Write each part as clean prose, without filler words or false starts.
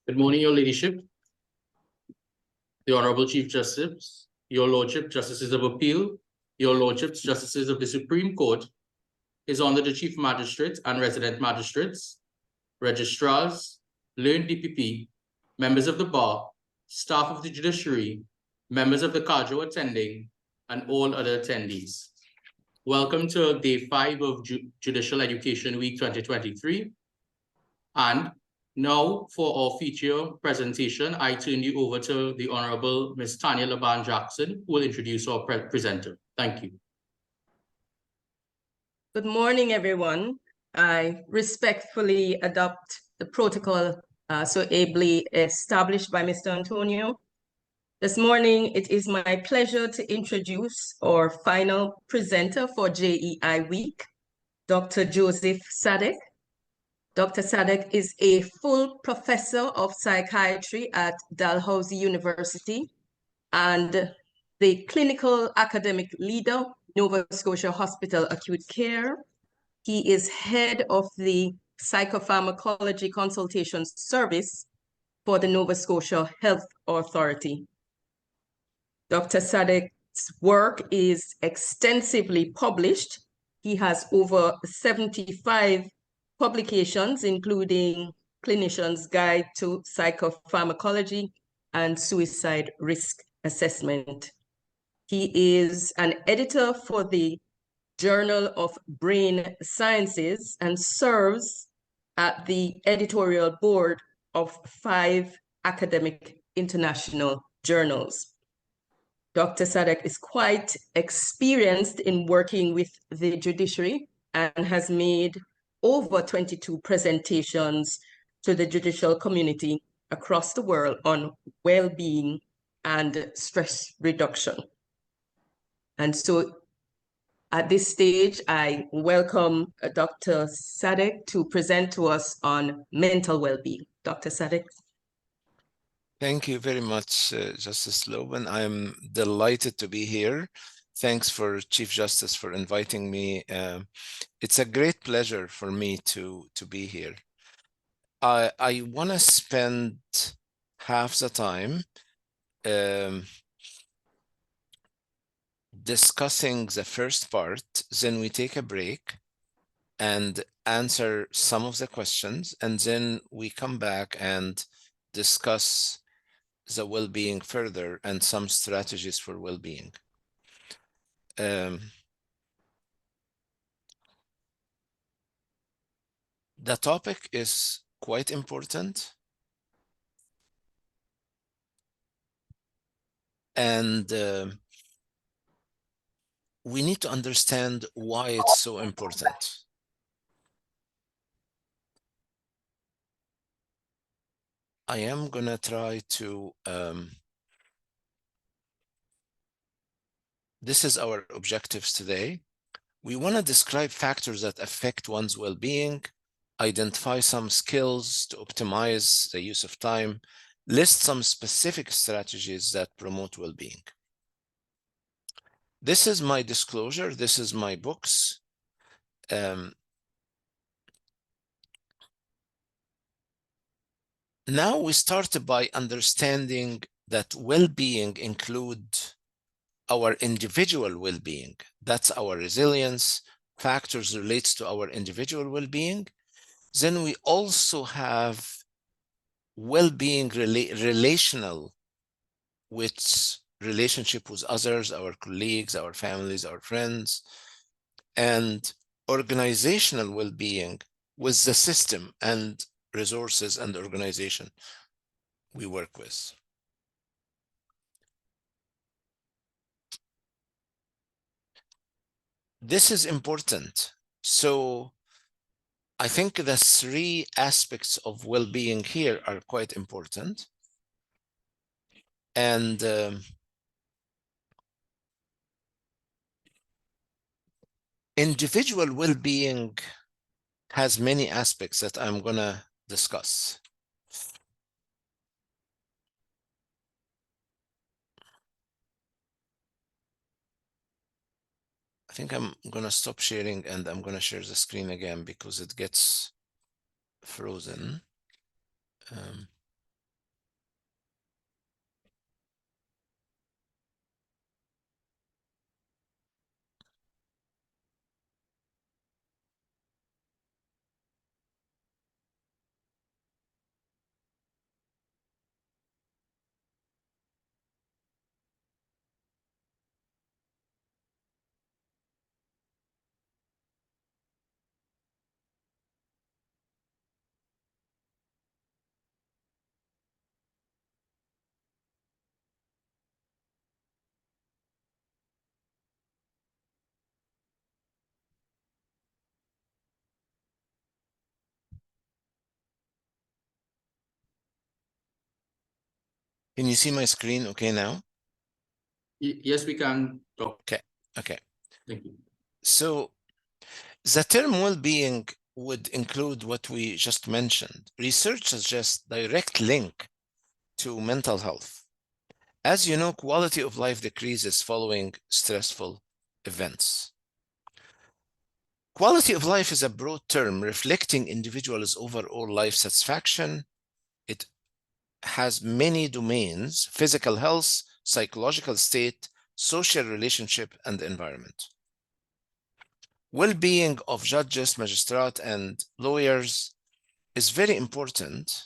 Good morning, Your Ladyship, the Honorable Chief Justice, Your Lordship, Justices of Appeal, Your Lordships, Justices of the Supreme Court, His Honor the Chief Magistrate and Resident Magistrates, Registrars, learned DPP, members of the Bar, staff of the Judiciary, members of the Cadre attending, and all other attendees. Welcome to Day 5 of Judicial Education Week 2023. And now for our feature presentation, I turn you over to the Honorable Ms. Tanya Laban-Jackson, who will introduce our presenter. Thank you. Good morning, everyone. I respectfully adopt the protocol so ably established by Mr. Antonio. This morning, it is my pleasure to introduce our final presenter for JEI Week, Dr. Joseph Sadek. Dr. Sadek is a full professor of psychiatry at Dalhousie University and the clinical academic leader, Nova Scotia Hospital Acute Care. He is head of the Psychopharmacology Consultation Service for the Nova Scotia Health Authority. Dr. Sadek's work is extensively published. He has over 75 publications, including Clinician's Guide to Psychopharmacology and Suicide Risk Assessment. He is an editor for the Journal of Brain Sciences and serves at the editorial board of 5 academic international journals. Dr. Sadek is quite experienced in working with the judiciary and has made over 22 presentations to the judicial community across the world on well-being and stress reduction. And so at this stage, I welcome Dr. Sadek to present to us on mental well-being. Dr. Sadek. Thank you very much, Justice Loban. I'm delighted to be here. Thanks for Chief Justice for inviting me. It's a great pleasure for me to be here. I want to spend half the time discussing the first part, then we take a break and answer some of the questions, and then we come back and discuss the well-being further and some strategies for well-being. The topic is quite important, and we need to understand why it's so important. I am gonna try to, this is our objectives today. We wanna describe factors that affect one's well-being, identify some skills to optimize the use of time, list some specific strategies that promote well-being. This is my disclosure, this is my books. Now we started by understanding that well-being includes our individual well-being. That's our resilience, factors relates to our individual well-being. Then we also have well-being relational, which relationship with others, our colleagues, our families, our friends, and organizational well-being with the system and resources and organization we work with. This is important. So I think the 3 aspects of well-being here are quite important. And individual well-being has many aspects that I'm gonna discuss. I think I'm gonna stop sharing and I'm gonna share the screen again because it gets frozen. Can you see my screen okay now? Yes, we can talk. Okay. Thank you. So the term well-being would include what we just mentioned. Research suggests direct link to mental health. As you know, quality of life decreases following stressful events. Quality of life is a broad term reflecting individuals' overall life satisfaction. It has many domains: physical health, psychological state, social relationship, and environment. Well-being of judges, magistrates, and lawyers is very important.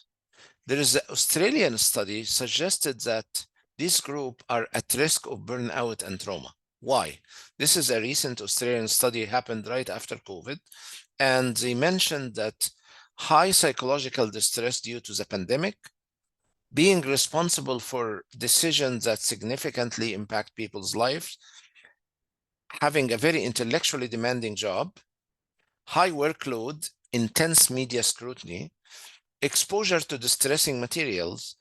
There is an Australian study suggested that this group are at risk of burnout and trauma. Why? This is a recent Australian study happened right after COVID, and they mentioned that high psychological distress due to the pandemic, being responsible for decisions that significantly impact people's lives, having a very intellectually demanding job, high workload, intense media scrutiny, exposure to distressing materials.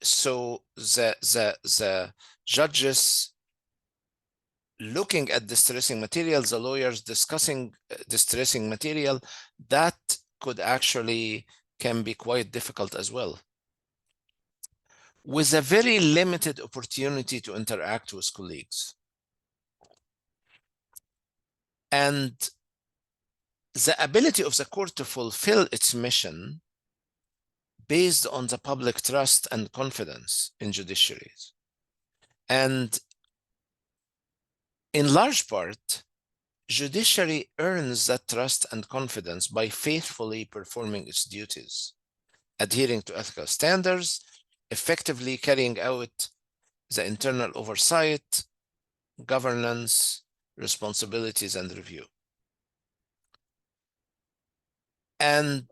So the judges looking at distressing materials, the lawyers discussing distressing material, that could actually can be quite difficult as well. With a very limited opportunity to interact with colleagues. And the ability of the court to fulfill its mission based on the public trust and confidence in judiciaries. And in large part, judiciary earns that trust and confidence by faithfully performing its duties, adhering to ethical standards, effectively carrying out the internal oversight, governance, responsibilities, and review. And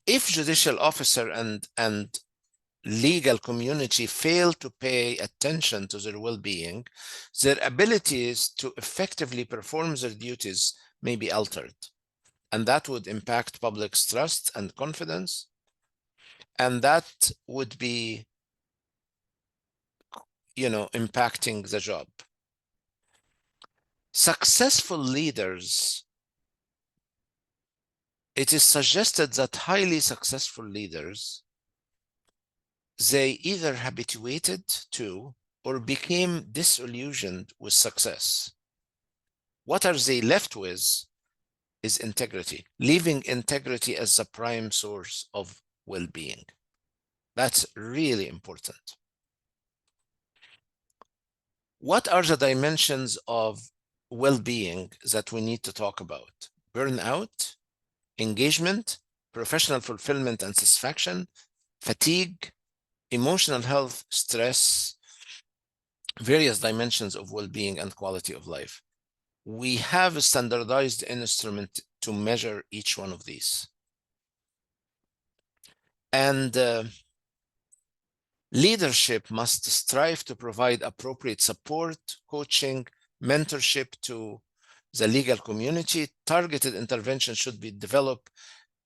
if judicial officer and legal community fail to pay attention to their well-being, their abilities to effectively perform their duties may be altered. And that would impact public's trust and confidence. And that would be, impacting the job. Successful leaders, it is suggested that highly successful leaders, they either habituated to or became disillusioned with success. What are they left with is integrity, leaving integrity as the prime source of well-being. That's really important. What are the dimensions of well-being that we need to talk about? Burnout, engagement, professional fulfillment and satisfaction, fatigue, emotional health, stress, various dimensions of well-being and quality of life. We have a standardized instrument to measure each one of these. And leadership must strive to provide appropriate support, coaching, mentorship to the legal community. Targeted intervention should be developed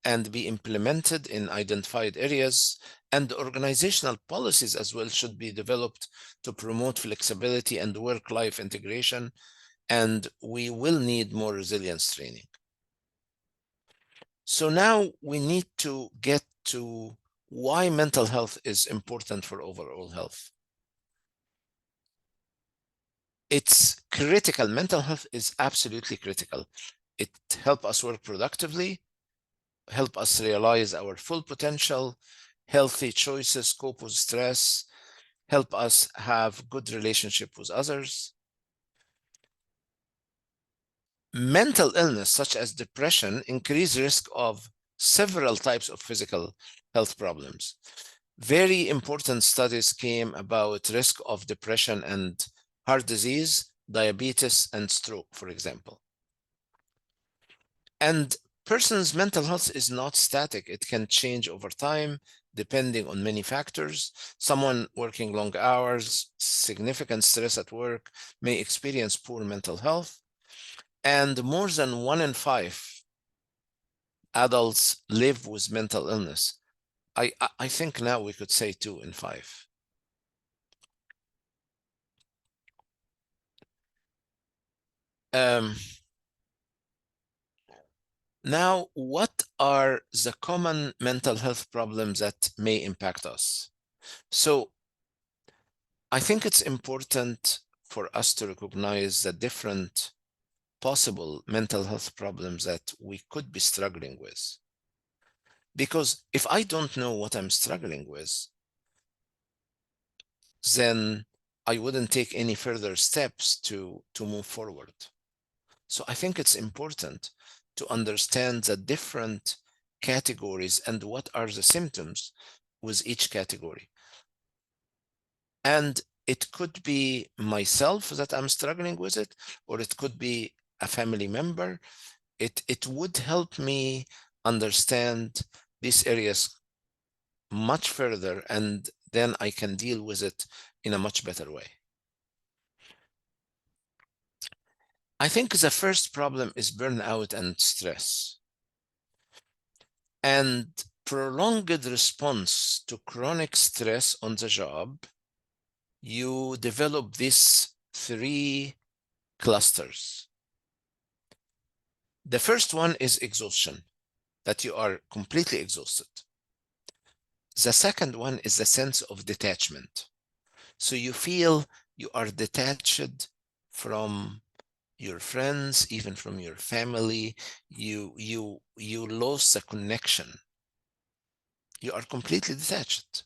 and be implemented in identified areas, and organizational policies as well should be developed to promote flexibility and work-life integration, and we will need more resilience training. So now we need to get to why mental health is important for overall health. It's critical. Mental health is absolutely critical. It helps us work productively, help us realize our full potential, healthy choices, cope with stress, help us have good relationship with others. Mental illness, such as depression, increase risk of several types of physical health problems. Very important studies came about risk of depression and heart disease, diabetes, and stroke, for example. And person's mental health is not static. It can change over time, depending on many factors. Someone working long hours, significant stress at work may experience poor mental health. And more than 1 in 5 adults live with mental illness. I think now we could say 2 in 5. Now, what are the common mental health problems that may impact us? So I think it's important for us to recognize the different possible mental health problems that we could be struggling with. Because if I don't know what I'm struggling with, then I wouldn't take any further steps to move forward. So I think it's important to understand the different categories and what are the symptoms with each category. And it could be myself that I'm struggling with it, or it could be a family member. It would help me understand these areas much further, and then I can deal with it in a much better way. I think the first problem is burnout and stress. And prolonged response to chronic stress on the job, you develop these 3 clusters. The first one is exhaustion, that you are completely exhausted. The second one is the sense of detachment. So you feel you are detached from your friends, even from your family. You lost the connection. You are completely detached.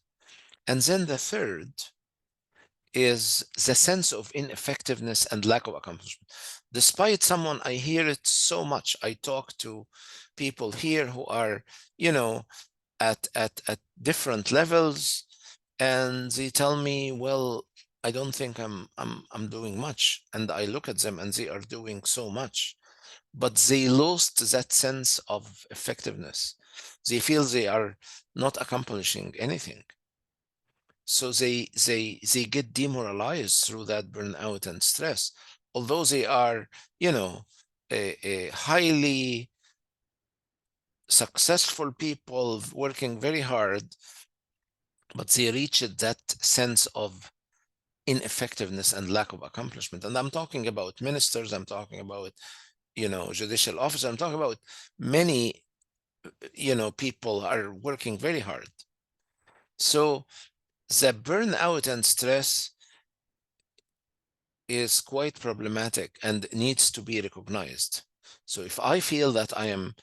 And then the third is the sense of ineffectiveness and lack of accomplishment. Despite someone, I hear it so much. I talk to people here who are, you know, at different levels, and they tell me, well, I don't think I'm doing much. And I look at them and they are doing so much, but they lost that sense of effectiveness. They feel they are not accomplishing anything. So they get demoralized through that burnout and stress, although they are, you know, a highly successful people working very hard, but they reached that sense of ineffectiveness and lack of accomplishment. And I'm talking about ministers, I'm talking about, you know, judicial officers, I'm talking about many, you know, people are working very hard. So the burnout and stress is quite problematic and needs to be recognized. So if I feel that I am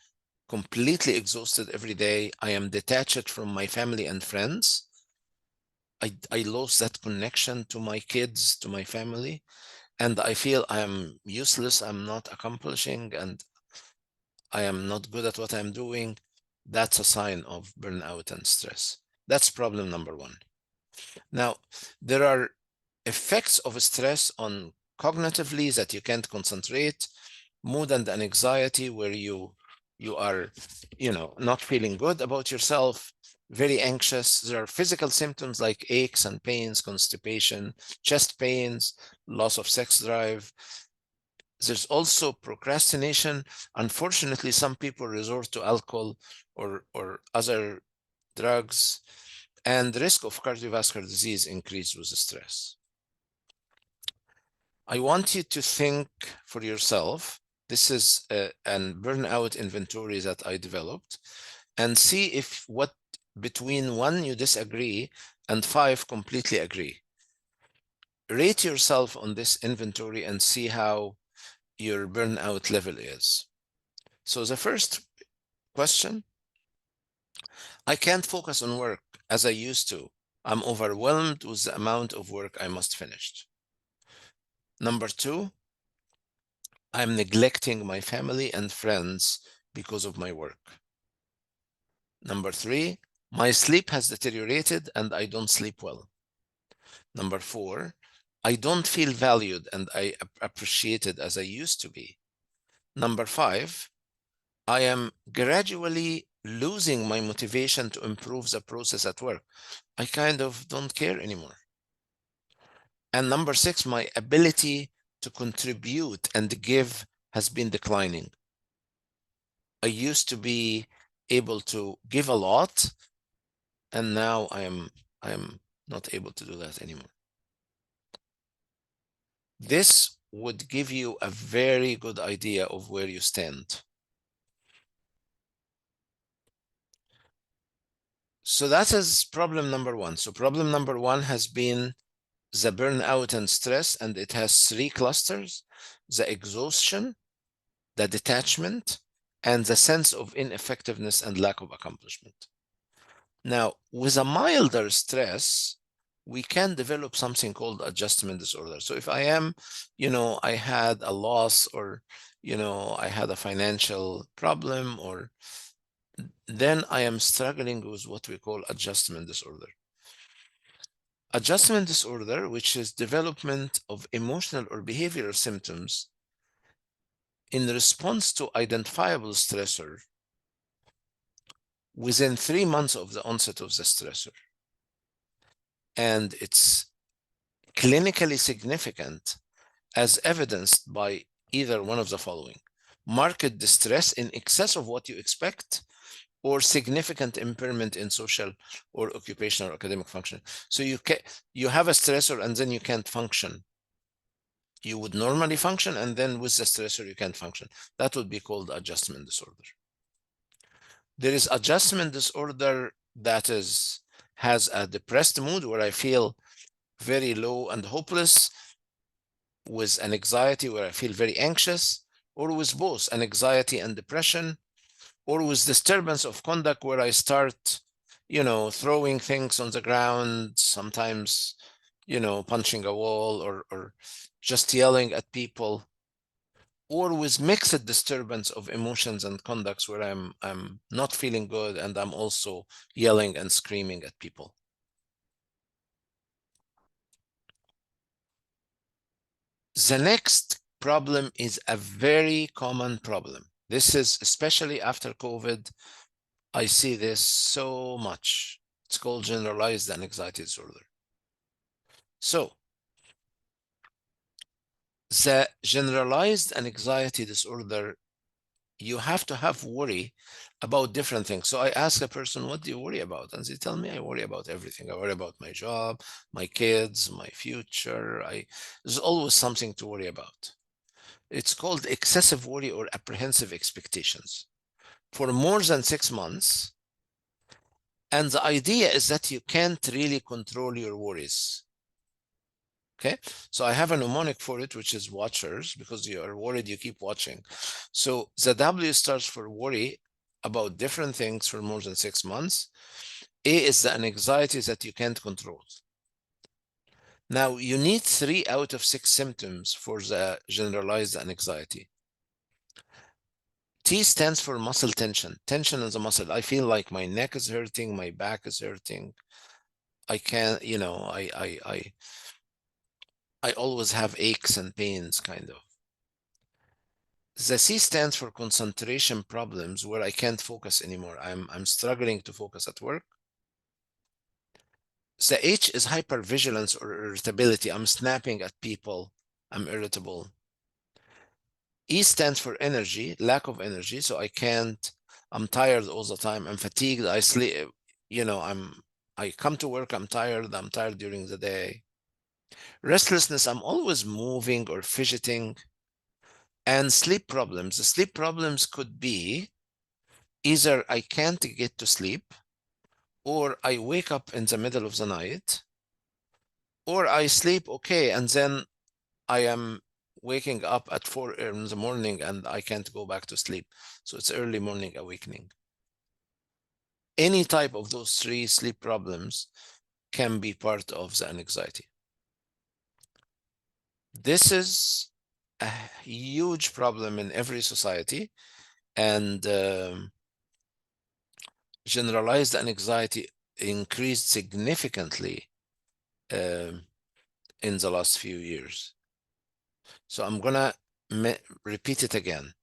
completely exhausted every day, I am detached from my family and friends, I lost that connection to my kids, to my family, and I feel I am useless, I'm not accomplishing, and I am not good at what I'm doing, that's a sign of burnout and stress. That's problem number 1. Now, there are effects of stress on cognitively that you can't concentrate, mood and anxiety where you are, you know, not feeling good about yourself, very anxious. There are physical symptoms like aches and pains, constipation, chest pains, loss of sex drive. There's also procrastination. Unfortunately, some people resort to alcohol or other drugs, and the risk of cardiovascular disease increased with the stress. I want you to think for yourself. This is a burnout inventory that I developed, and see if what between 1 you disagree and 5 completely agree. Rate yourself on this inventory and see how your burnout level is. So the first question, I can't focus on work as I used to. I'm overwhelmed with the amount of work I must finish. Number 2, I'm neglecting my family and friends because of my work. Number 3, my sleep has deteriorated and I don't sleep well. Number 4, I don't feel valued and I appreciated as I used to be. Number 5, I am gradually losing my motivation to improve the process at work. I kind of don't care anymore. And number 6, my ability to contribute and give has been declining. I used to be able to give a lot, And now I am not able to do that anymore. This would give you a very good idea of where you stand. So that is problem number one. So problem number one has been the burnout and stress, and it has three clusters: the exhaustion, the detachment, and the sense of ineffectiveness and lack of accomplishment. Now, with a milder stress, we can develop something called adjustment disorder. So if I am, I had a loss, or, I had a financial problem, or then I am struggling with what we call adjustment disorder. Adjustment disorder, which is development of emotional or behavioral symptoms in response to identifiable stressor within 3 months of the onset of the stressor. And it's clinically significant as evidenced by either one of the following: marked distress in excess of what you expect, or significant impairment in social or occupational or academic function. So you have a stressor and then you can't function. You would normally function, and then with the stressor you can't function. That would be called adjustment disorder. There is adjustment disorder that has a depressed mood, where I feel very low and hopeless, with an anxiety where I feel very anxious, or with both an anxiety and depression, or with disturbance of conduct where I start, throwing things on the ground, sometimes, punching a wall, or just yelling at people, or with mixed disturbance of emotions and conducts where I'm not feeling good and I'm also yelling and screaming at people. The next problem is a very common problem. This is especially after COVID. I see this so much. It's called generalized anxiety disorder. So the generalized anxiety disorder, you have to have worry about different things. So I ask a person, what do you worry about? And they tell me, I worry about everything. I worry about my job, my kids, my future. There's always something to worry about. It's called excessive worry or apprehensive expectations for more than 6 months. And the idea is that you can't really control your worries. Okay, so I have a mnemonic for it, which is watchers, because you are worried, you keep watching. So the W starts for worry about different things for more than 6 months. A is the anxiety that you can't control. Now, you need 3 out of 6 symptoms for the generalized anxiety. T stands for muscle tension. Tension in the muscle. I feel like my neck is hurting, my back is hurting. I can't, I always have aches and pains, kind of. The C stands for concentration problems, where I can't focus anymore. I'm struggling to focus at work. The H is hypervigilance or irritability. I'm snapping at people. I'm irritable. E stands for energy, lack of energy. So I'm tired all the time. I'm fatigued. I sleep, I come to work, I'm tired during the day. Restlessness, I'm always moving or fidgeting. And sleep problems. The sleep problems could be either I can't get to sleep, or I wake up in the middle of the night, or I sleep okay and then I am waking up at 4 in the morning and I can't go back to sleep. So it's early morning awakening. Any type of those 3 sleep problems can be part of the anxiety. This is a huge problem in every society, and generalized anxiety increased significantly in the last few years. So I'm gonna repeat it again.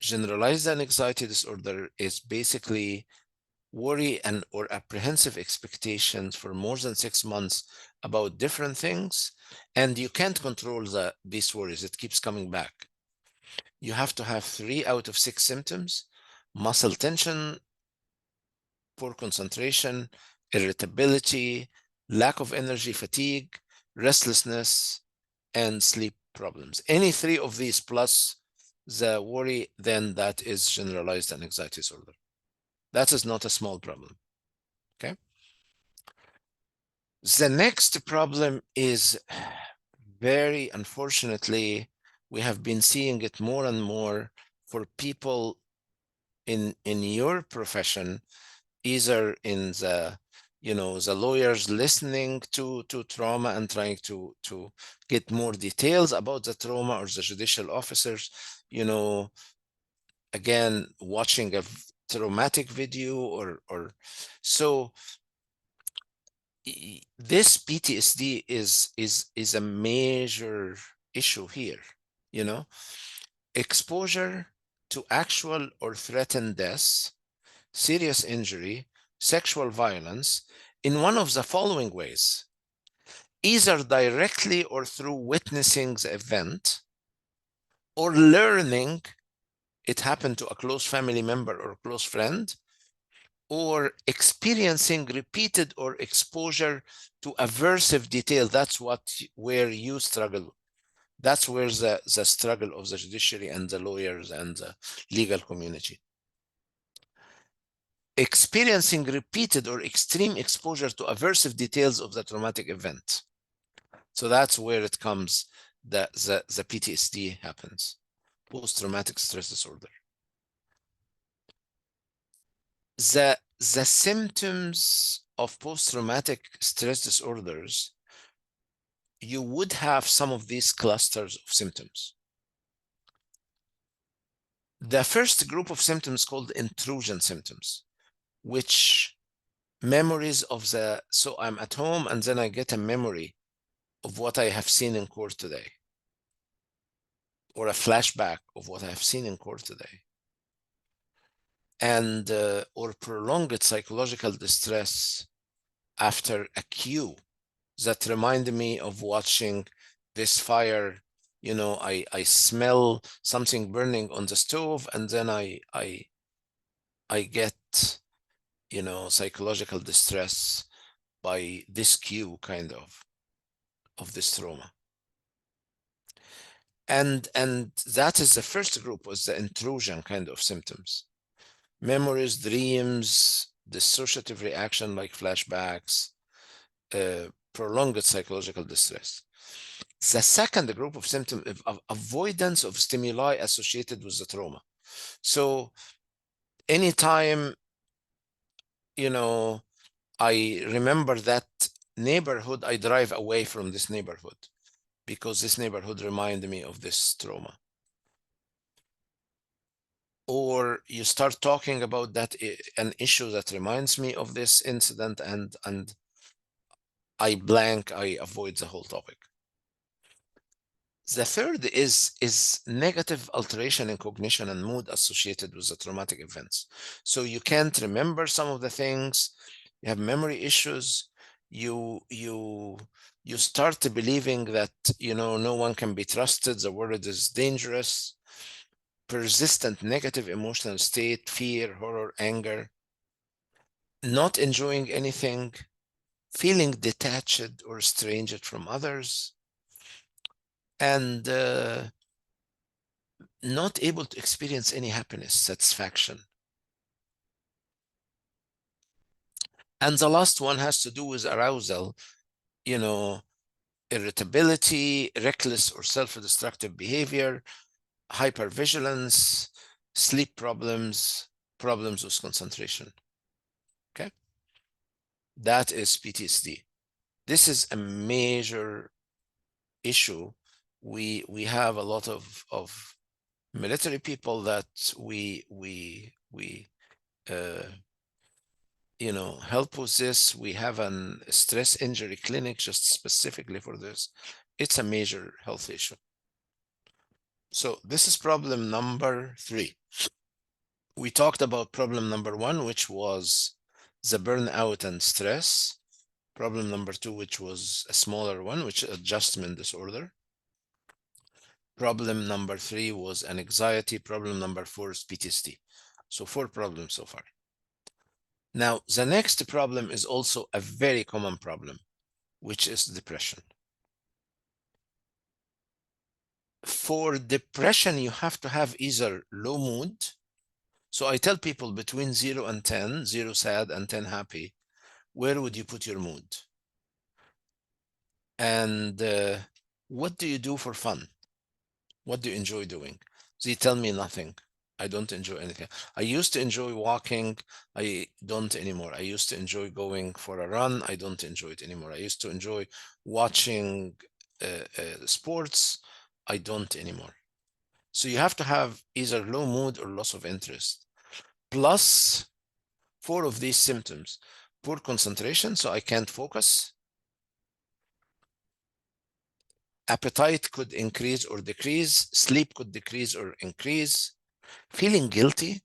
Generalized anxiety disorder is basically worry and or apprehensive expectations for more than 6 months about different things, and you can't control these worries. It keeps coming back. You have to have 3 out of 6 symptoms: muscle tension, poor concentration, irritability, lack of energy, fatigue, restlessness, and sleep problems. Any three of these plus the worry, then that is generalized anxiety disorder. That is not a small problem. Okay. The next problem is very unfortunately, we have been seeing it more and more for people in your profession, either in the the lawyers listening to trauma and trying to get more details about the trauma, or the judicial officers, again watching a traumatic video, or so this PTSD is a major issue here. Exposure to actual or threatened death, serious injury, sexual violence in one of the following ways: either directly or through witnessing the event, or learning it happened to a close family member or close friend, or experiencing repeated or exposure to aversive detail. That's where you struggle. That's where the struggle of the judiciary and the lawyers and the legal community. Experiencing repeated or extreme exposure to aversive details of the traumatic event. So that's where it comes, the PTSD happens, post-traumatic stress disorder. The symptoms of post-traumatic stress disorders, you would have some of these clusters of symptoms. The first group of symptoms called intrusion symptoms, which memories of so I'm at home and then I get a memory of what I have seen in court today, or a flashback of what I have seen in court today. And or prolonged psychological distress after a cue that reminded me of watching this fire. I smell something burning on the stove, and then I get psychological distress by this cue, kind of this trauma. And that is the first group, was the intrusion kind of symptoms. Memories, dreams, dissociative reaction like flashbacks, prolonged psychological distress. The second group of symptoms of avoidance of stimuli associated with the trauma. So anytime, I remember that neighborhood, I drive away from this neighborhood because this neighborhood reminded me of this trauma. Or you start talking about that, an issue that reminds me of this incident, and I blank, I avoid the whole topic. The third is negative alteration in cognition and mood associated with the traumatic events. So you can't remember some of the things, you have memory issues, you start believing that no one can be trusted, the world is dangerous, persistent negative emotional state, fear, horror, anger, not enjoying anything, feeling detached or estranged from others, and not able to experience any happiness, satisfaction. And the last one has to do with arousal, irritability, reckless or self-destructive behavior, hypervigilance, sleep problems, problems with concentration. Okay? That is PTSD. This is a major issue. We have a lot of military people that we help with this. We have a stress injury clinic just specifically for this. It's a major health issue. So this is problem number 3. We talked about problem number 1, which was the burnout and stress. Problem number 2, which was a smaller one, which is adjustment disorder. Problem number 3 was an anxiety. Problem number 4 is PTSD. So 4 problems so far. Now, the next problem is also a very common problem, which is depression. For depression, you have to have either low mood. So I tell people between 0 and 10, 0 sad and 10 happy, where would you put your mood? And what do you do for fun? What do you enjoy doing? They tell me nothing. I don't enjoy anything. I used to enjoy walking. I don't anymore. I used to enjoy going for a run. I don't enjoy it anymore. I used to enjoy watching sports. I don't anymore. So you have to have either low mood or loss of interest. Plus 4 of these symptoms: poor concentration, so I can't focus. Appetite could increase or decrease. Sleep could decrease or increase. Feeling guilty.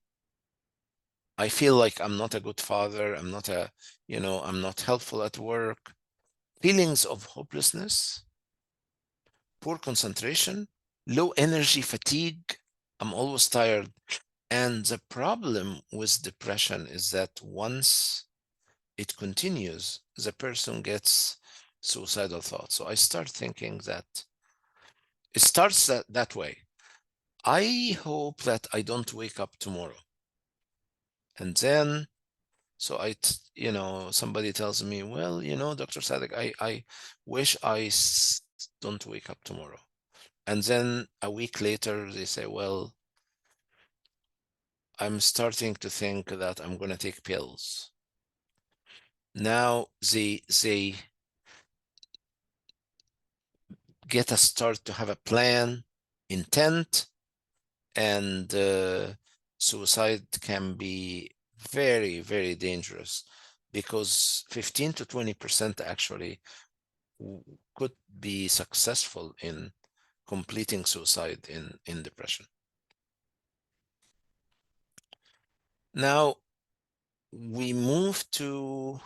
I feel like I'm not a good father. I'm not I'm not helpful at work. Feelings of hopelessness, poor concentration, low energy, fatigue. I'm always tired. And the problem with depression is that once it continues, the person gets suicidal thoughts. So I start thinking that it starts that way. I hope that I don't wake up tomorrow. And then, so somebody tells me, well, Dr. Sadek, I wish don't wake up tomorrow. And then a week later, they say, well, I'm starting to think that I'm going to take pills. Now they get us start to have a plan, intent, and suicide can be very, very dangerous because 15 to 20% actually could be successful in completing suicide in depression. Now, we move to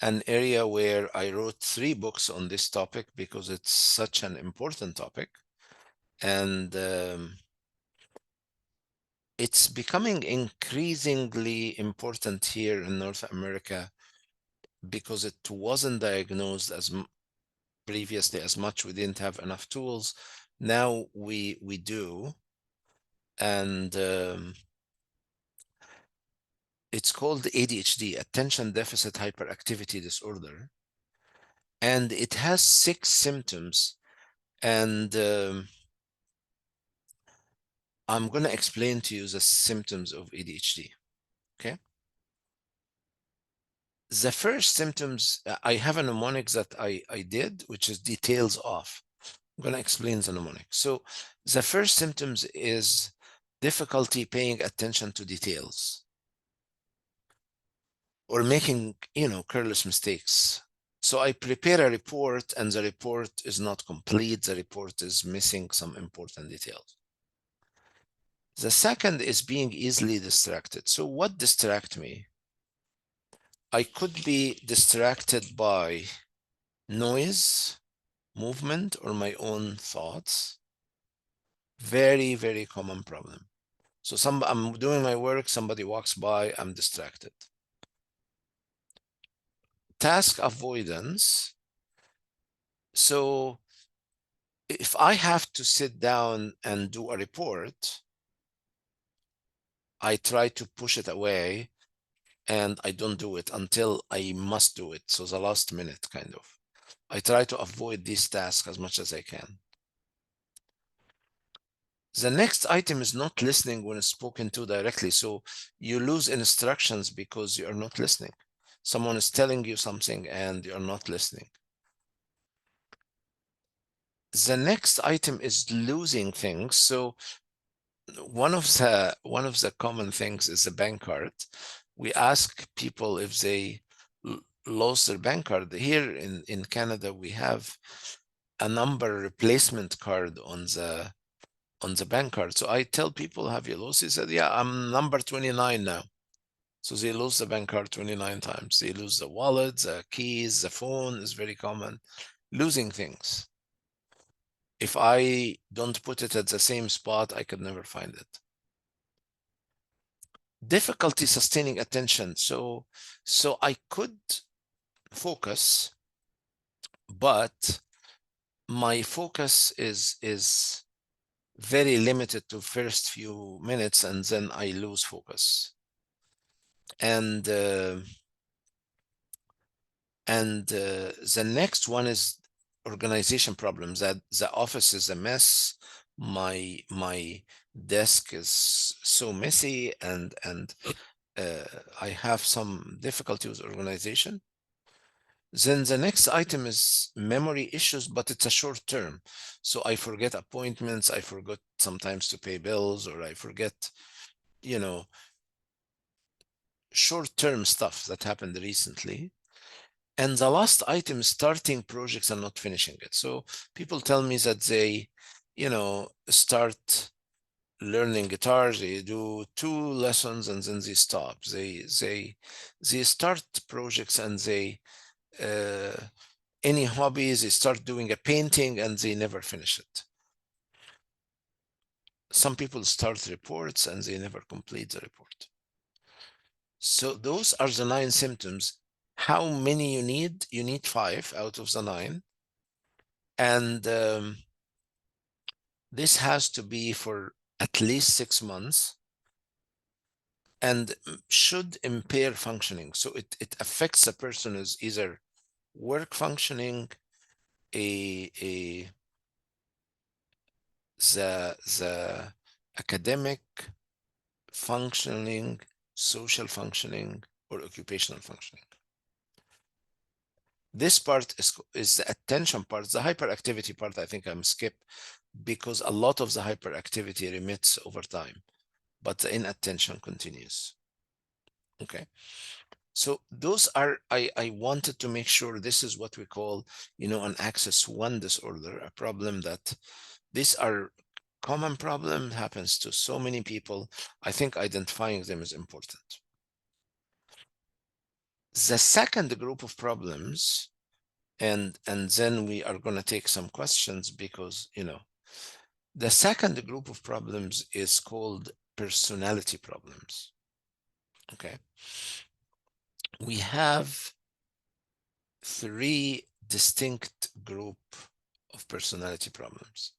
an area where I wrote 3 books on this topic because it's such an important topic. And it's becoming increasingly important here in North America because it wasn't diagnosed as previously as much. We didn't have enough tools. Now we do. And it's called ADHD, Attention Deficit Hyperactivity Disorder. And it has 6 symptoms. And I'm going to explain to you the symptoms of ADHD. Okay. The first symptoms, I have a mnemonic that I did, which is details off. I'm going to explain the mnemonic. So the first symptoms is difficulty paying attention to details or making, careless mistakes. So I prepare a report and the report is not complete. The report is missing some important details. The second is being easily distracted. So what distracts me? I could be distracted by noise, movement, or my own thoughts. Very, very common problem. So I'm doing my work, somebody walks by, I'm distracted. Task avoidance. So if I have to sit down and do a report, I try to push it away and I don't do it until I must do it. So the last minute, kind of. I try to avoid these tasks as much as I can. The next item is not listening when spoken to directly. So you lose instructions because you are not listening. Someone is telling you something and you're not listening. The next item is losing things. So one of the common things is the bank card. We ask people if they lost their bank card. Here in Canada, we have a number replacement card on the bank card. So I tell people, have you lost? He said, yeah, I'm number 29 now. So they lose the bank card 29 times. They lose the wallet, the keys, the phone is very common. Losing things. If I don't put it at the same spot, I could never find it. Difficulty sustaining attention. So I could focus, but my focus is very limited to first few minutes, and then I lose focus. And the next one is organization problems. That the office is a mess. My desk is so messy, and I have some difficulty with organization. Then the next item is memory issues, but it's a short term. So I forget appointments, I forgot sometimes to pay bills, or I forget, you know, short-term stuff that happened recently. And the last item is starting projects and not finishing it. So people tell me that they, start learning guitar, they do 2 lessons and then they stop. They start projects and they any hobbies, they start doing a painting and they never finish it. Some people start reports and they never complete the report. So those are the 9 symptoms. How many you need? You need 5 out of the 9. And this has to be for at least 6 months and should impair functioning. So it affects a person as either work functioning, the academic functioning, social functioning, or occupational functioning. This part is the attention part. The hyperactivity part, I think I'm skip, because a lot of the hyperactivity remits over time, but the inattention continues. Okay. So those are, I wanted to make sure this is what we call, an axis 1 disorder, a problem that these are common problem, happens to so many people. I think identifying them is important. The second group of problems, and then we are going to take some questions, because, the second group of problems is called personality problems. Okay. We have 3 distinct group of personality problems.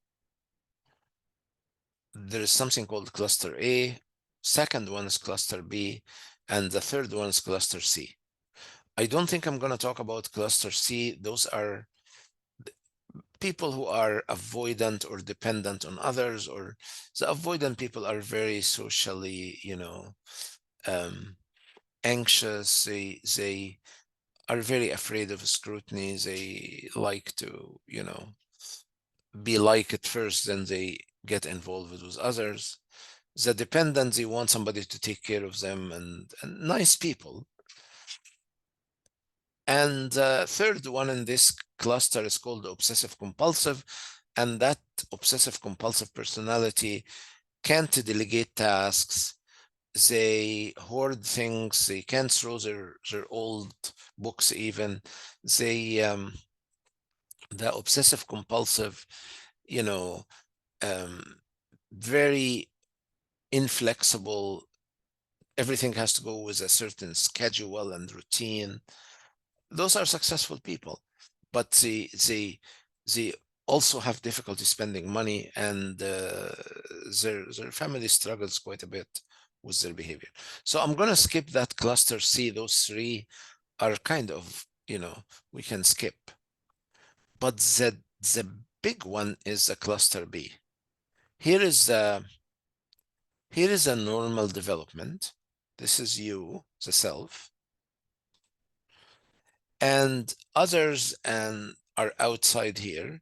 There is something called cluster A, second one is cluster B, and the third one is cluster C. I don't think I'm going to talk about cluster C. Those are people who are avoidant or dependent on others, or the avoidant people are very socially, anxious. They are very afraid of scrutiny. They like to, be liked at first, then they get involved with others. The dependent, they want somebody to take care of them, and nice people. And the third one in this cluster is called obsessive compulsive, and that obsessive compulsive personality can't delegate tasks. They hoard things. They can't throw their old books even. They the obsessive compulsive, very inflexible. Everything has to go with a certain schedule and routine. Those are successful people, but they also have difficulty spending money, and their family struggles quite a bit with their behavior. So I'm going to skip that cluster C. Those 3 are kind of, we can skip. But the big one is a cluster B. Here is a normal development. This is you, the self. And others are outside here.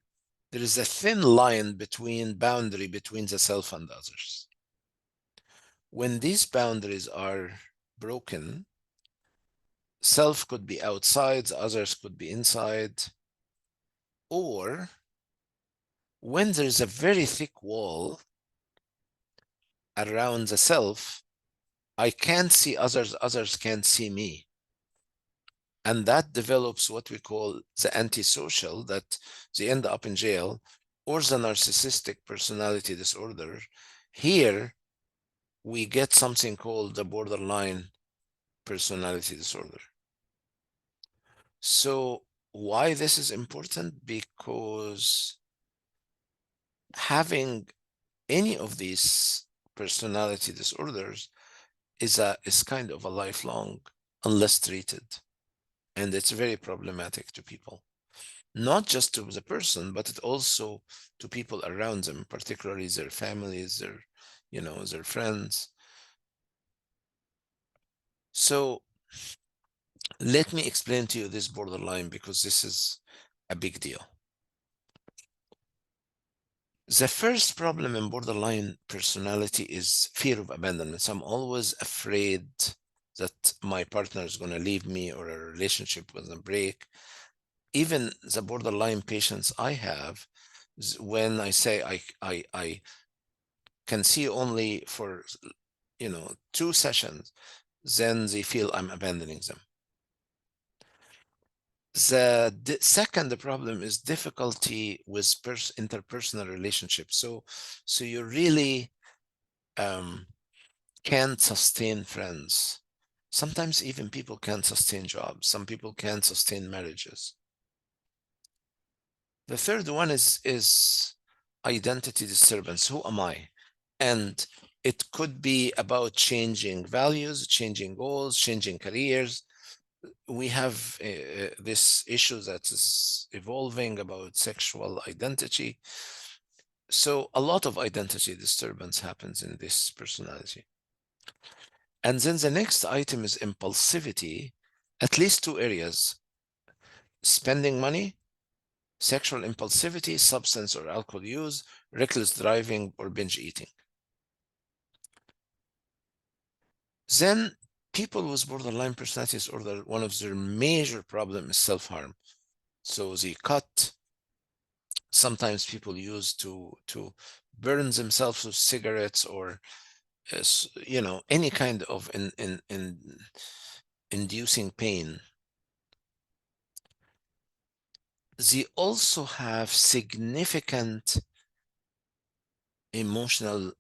There is a thin line boundary between the self and others. When these boundaries are broken, self could be outside, others could be inside, or when there is a very thick wall around the self, I can't see others, others can't see me. And that develops what we call the antisocial, that they end up in jail, or the narcissistic personality disorder. Here, we get something called the borderline personality disorder. So why this is important? Because having any of these personality disorders is kind of a lifelong unless treated, and it's very problematic to people, not just to the person, but it also to people around them, particularly their families, their friends. So let me explain to you this borderline, because this is a big deal. The first problem in borderline personality is fear of abandonment. So I'm always afraid that my partner is going to leave me or a relationship will break. Even the borderline patients I have, when I say I can see only for 2 sessions, then they feel I'm abandoning them. The second problem is difficulty with interpersonal relationships. So you really can't sustain friends. Sometimes even people can't sustain jobs. Some people can't sustain marriages. The third one is identity disturbance. Who am I? And it could be about changing values, changing goals, changing careers. We have this issue that is evolving about sexual identity. So a lot of identity disturbance happens in this personality. And then the next item is impulsivity, at least 2 areas: spending money, sexual impulsivity, substance or alcohol use, reckless driving, or binge eating. Then people with borderline personality disorder, one of their major problems is self-harm. So they cut. Sometimes people use to burn themselves with cigarettes, or any kind of inducing pain. They also have significant emotional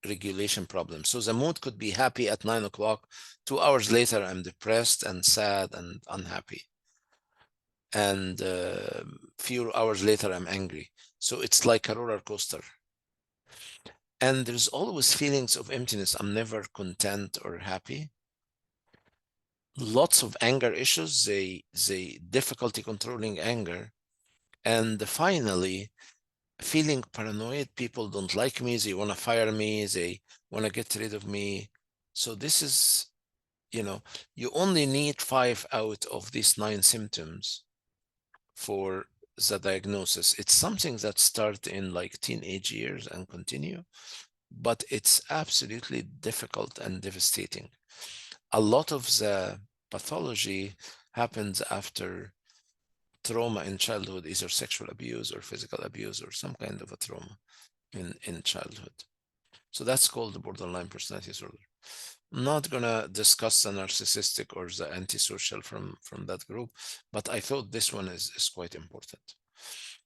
regulation problems. So the mood could be happy at 9 o'clock. 2 hours later, I'm depressed and sad and unhappy. And few hours later, I'm angry. So it's like a roller coaster. And there's always feelings of emptiness. I'm never content or happy. Lots of anger issues, they difficulty controlling anger. And finally, feeling paranoid. People don't like me, they want to fire me, they want to get rid of me. So this is, you only need 5 out of these 9 symptoms for the diagnosis. It's something that starts in like teenage years and continue, but it's absolutely difficult and devastating. A lot of the pathology happens after trauma in childhood, either sexual abuse or physical abuse or some kind of a trauma in childhood. So that's called the borderline personality disorder. I'm not gonna discuss the narcissistic or the antisocial from that group, but I thought this one is quite important.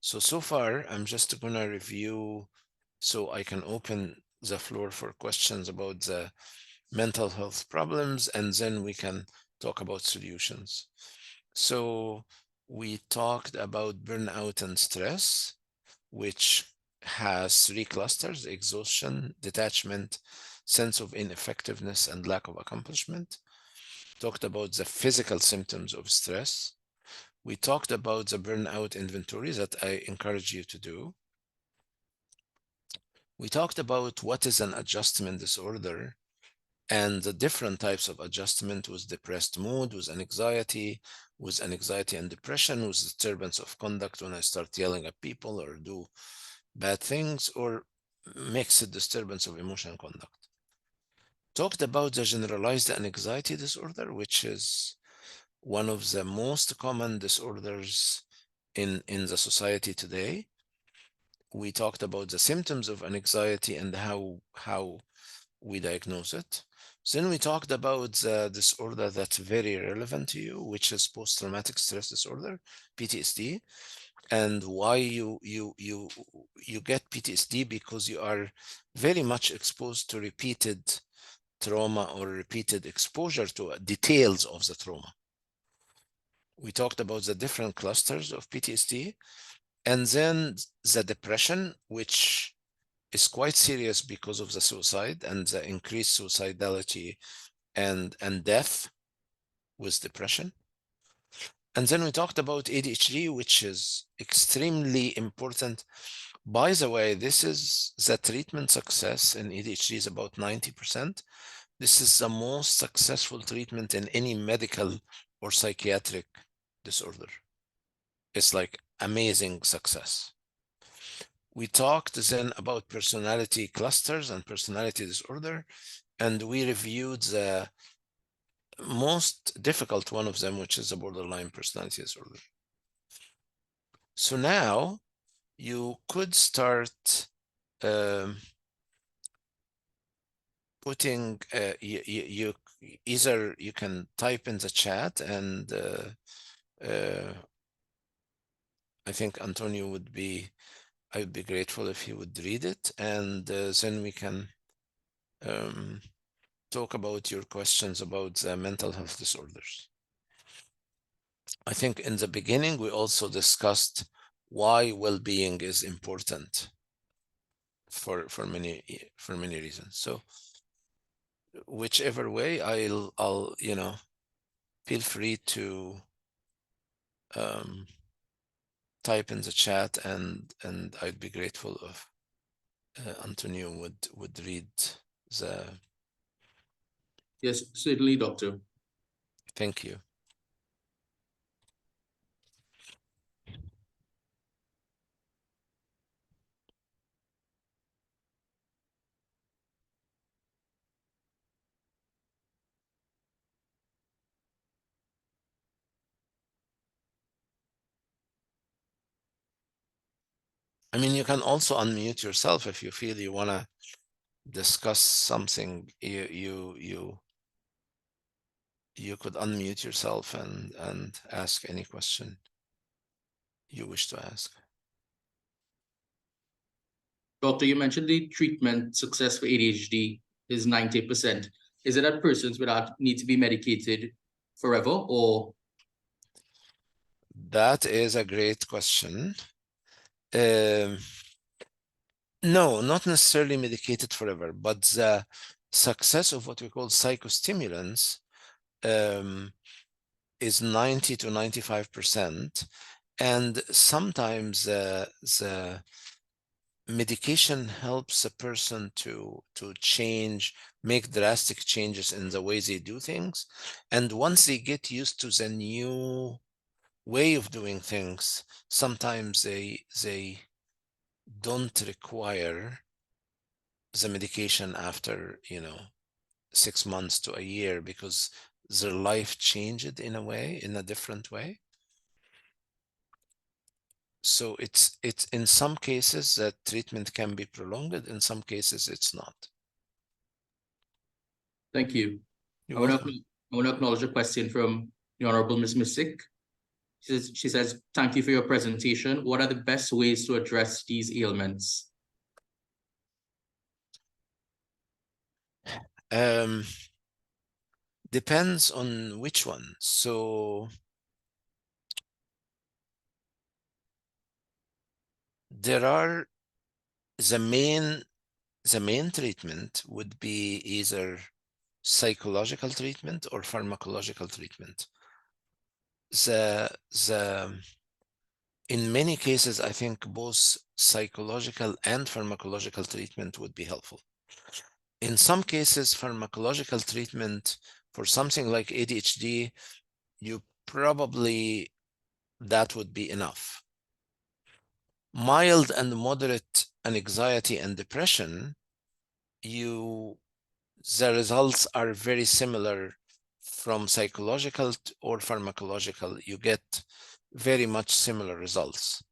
So far, I'm just gonna review so I can open the floor for questions about the mental health problems, and then we can talk about solutions. So we talked about burnout and stress, which has 3 clusters: exhaustion, detachment, sense of ineffectiveness, and lack of accomplishment. Talked about the physical symptoms of stress. We talked about the burnout inventory that I encourage you to do. We talked about what is an adjustment disorder and the different types of adjustment, with depressed mood, with anxiety and depression, with disturbance of conduct when I start yelling at people or do bad things, or mixed disturbance of emotion and conduct. Talked about the generalized anxiety disorder, which is one of the most common disorders in the society today. We talked about the symptoms of anxiety and how we diagnose it. Then we talked about the disorder that's very relevant to you, which is post-traumatic stress disorder, PTSD. and why you get PTSD, because you are very much exposed to repeated trauma or repeated exposure to details of the trauma. We talked about the different clusters of PTSD, and then the depression, which is quite serious because of the suicide and the increased suicidality and death with depression. And then we talked about ADHD, which is extremely important. By the way, this is the treatment success in ADHD is about 90%. This is the most successful treatment in any medical or psychiatric disorder. It's like amazing success. We talked then about personality clusters and personality disorder, and we reviewed the most difficult one of them, which is a borderline personality disorder. So now you could start putting, you either you can type in the chat, and I think Antonio would be, I would be grateful if he would read it, and then we can talk about your questions about the mental health disorders. I think in the beginning, we also discussed why well-being is important for many reasons. So whichever way, I'll you know, feel free to type in the chat, and I'd be grateful if Antonio would read the. Yes, certainly, Doctor. Thank you. I mean, you can also unmute yourself if you feel you want to discuss something. You could unmute yourself and ask any question you wish to ask. Doctor, you mentioned the treatment success for ADHD is 90%. Is it that persons without need to be medicated forever, or? That is a great question. No, not necessarily medicated forever, but the success of what we call psychostimulants is 90 to 95%. And sometimes the medication helps a person to change, make drastic changes in the way they do things. And once they get used to the new way of doing things, sometimes they don't require the medication after 6 months to a year, because their life changed in a different way. So it's in some cases that treatment can be prolonged, in some cases it's not. Thank you. You're I welcome. want to acknowledge a question from the Honorable Ms. Missick. She says, thank you for your presentation. What are the best ways to address these ailments? Depends on which one. So there are the main treatment would be either psychological treatment or pharmacological treatment. In many cases, I think both psychological and pharmacological treatment would be helpful. In some cases, pharmacological treatment for something like ADHD, that would be enough. Mild and moderate anxiety and depression, the results are very similar from psychological or pharmacological. You get very much similar results.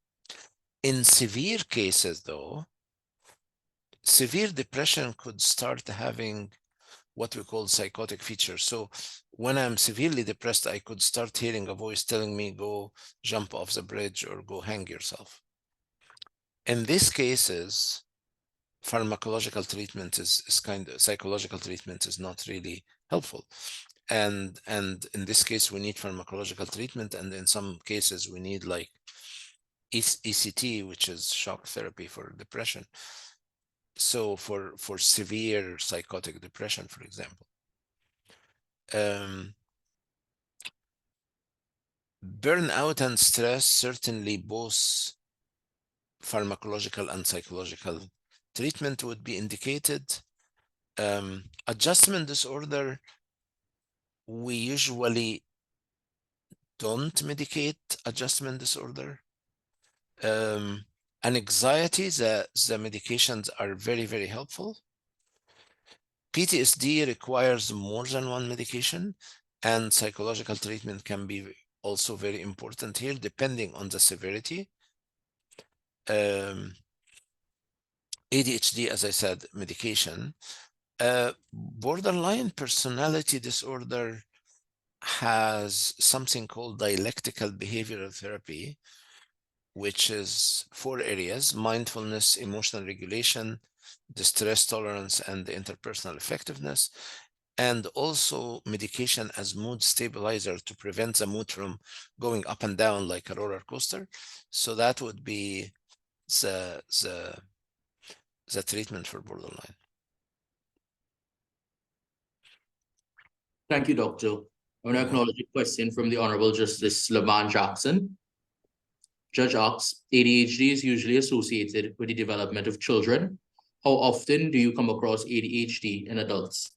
In severe cases, though, severe depression could start having what we call psychotic features. So when I'm severely depressed, I could start hearing a voice telling me, go jump off the bridge or go hang yourself. In these cases, pharmacological treatment is kind of, psychological treatment is not really helpful. And in this case, we need pharmacological treatment. And in some cases, we need like ECT, which is shock therapy for depression. So for severe psychotic depression, for example. Burnout and stress, certainly both pharmacological and psychological treatment would be indicated. Adjustment disorder, we usually don't medicate adjustment disorder. And anxiety, the medications are very, very helpful. PTSD requires more than one medication, and psychological treatment can be also very important here, depending on the severity. ADHD, as I said, medication. Borderline personality disorder has something called dialectical behavioral therapy, which is 4 areas: mindfulness, emotional regulation, distress tolerance, and the interpersonal effectiveness, and also medication as mood stabilizer to prevent the mood from going up and down like a roller coaster. So that would be the treatment for borderline. Thank you, Doctor. I want to acknowledge a question from the Honorable Justice Lavan Jackson. Judge asks, ADHD is usually associated with the development of children. How often do you come across ADHD in adults?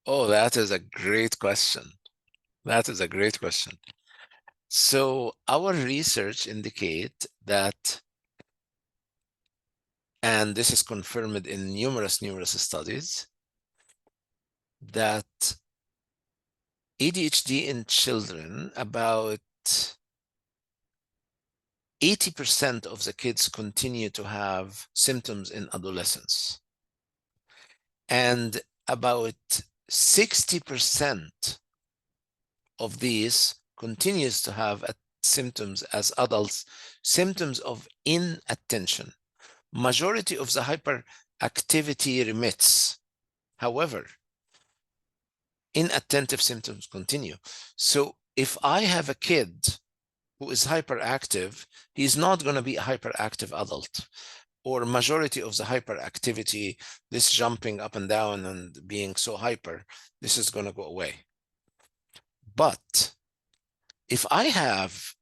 Oh, that is a great question. That is a great question. So our research indicate that, and this is confirmed in numerous studies, that ADHD in children, about 80% of the kids continue to have symptoms in adolescence. And about 60% of these continues to have symptoms as adults, symptoms of inattention. Majority of the hyperactivity remits. However, inattentive symptoms continue. So if I have a kid who is hyperactive, he's not going to be a hyperactive adult. Or majority of the hyperactivity, this jumping up and down and being so hyper, this is going to go away. But if I have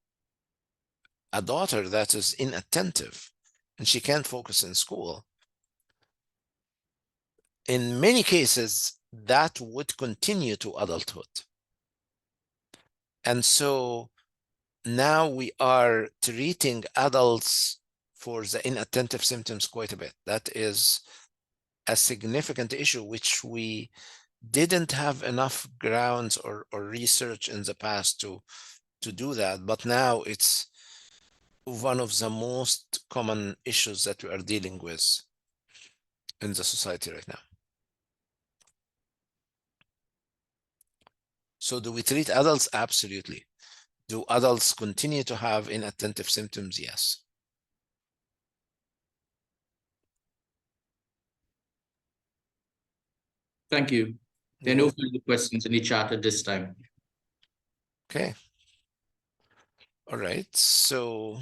a daughter that is inattentive and she can't focus in school, in many cases, that would continue to adulthood. And so now we are treating adults for the inattentive symptoms quite a bit. That is a significant issue, which we didn't have enough grounds or research in the past to do that. But now it's one of the most common issues that we are dealing with in the society right now. So do we treat adults? Absolutely. Do adults continue to have inattentive symptoms? Yes. Thank you. There are no further questions in the chat at this time. Okay. All right. So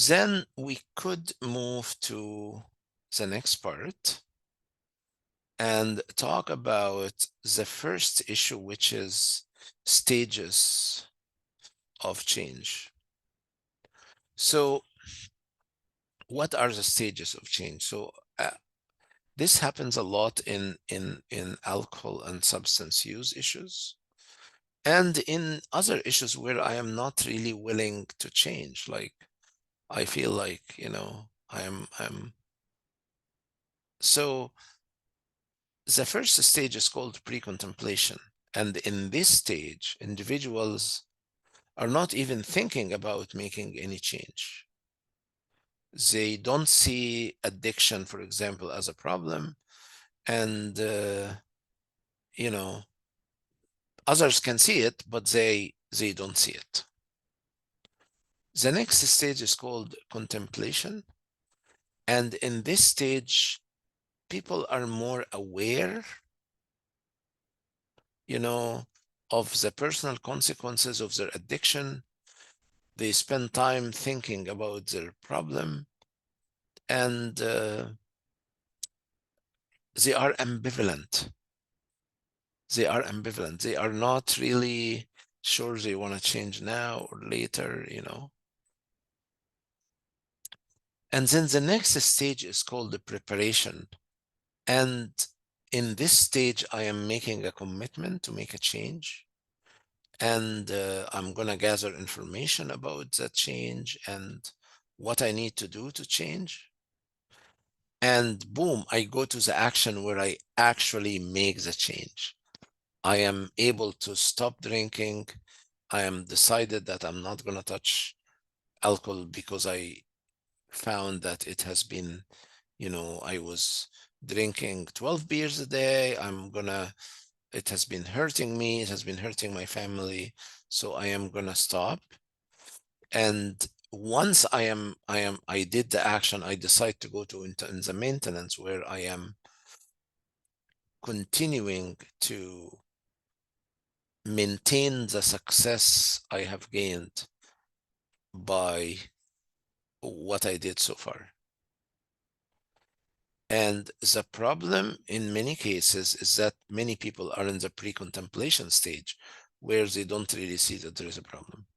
then we could move to the next part and talk about the first issue, which is stages of change. So what are the stages of change? So this happens a lot in alcohol and substance use issues, and in other issues where I am not really willing to change. Like I feel like, you know, I'm so the first stage is called pre-contemplation. And in this stage, individuals are not even thinking about making any change. They don't see addiction, for example, as a problem. And you know, others can see it, but they don't see it. The next stage is called contemplation. And in this stage, people are more aware, you know, of the personal consequences of their addiction. They spend time thinking about their problem, and they are ambivalent. They are ambivalent. They are not really sure they want to change now or later, you know. And then the next stage is called the preparation. And in this stage, I am making a commitment to make a change. And I'm going to gather information about that change and what I need to do to change. And boom, I go to the action where I actually make the change. I am able to stop drinking. I am decided that I'm not going to touch alcohol because I found that it has been, you know, I was drinking 12 beers a day. It has been hurting me. It has been hurting my family. So I am going to stop. And once I did the action, I decide to go to in the maintenance, where I am continuing to maintain the success I have gained by what I did so far. And the problem in many cases is that many people are in the pre-contemplation stage, where they don't really see that there is a problem.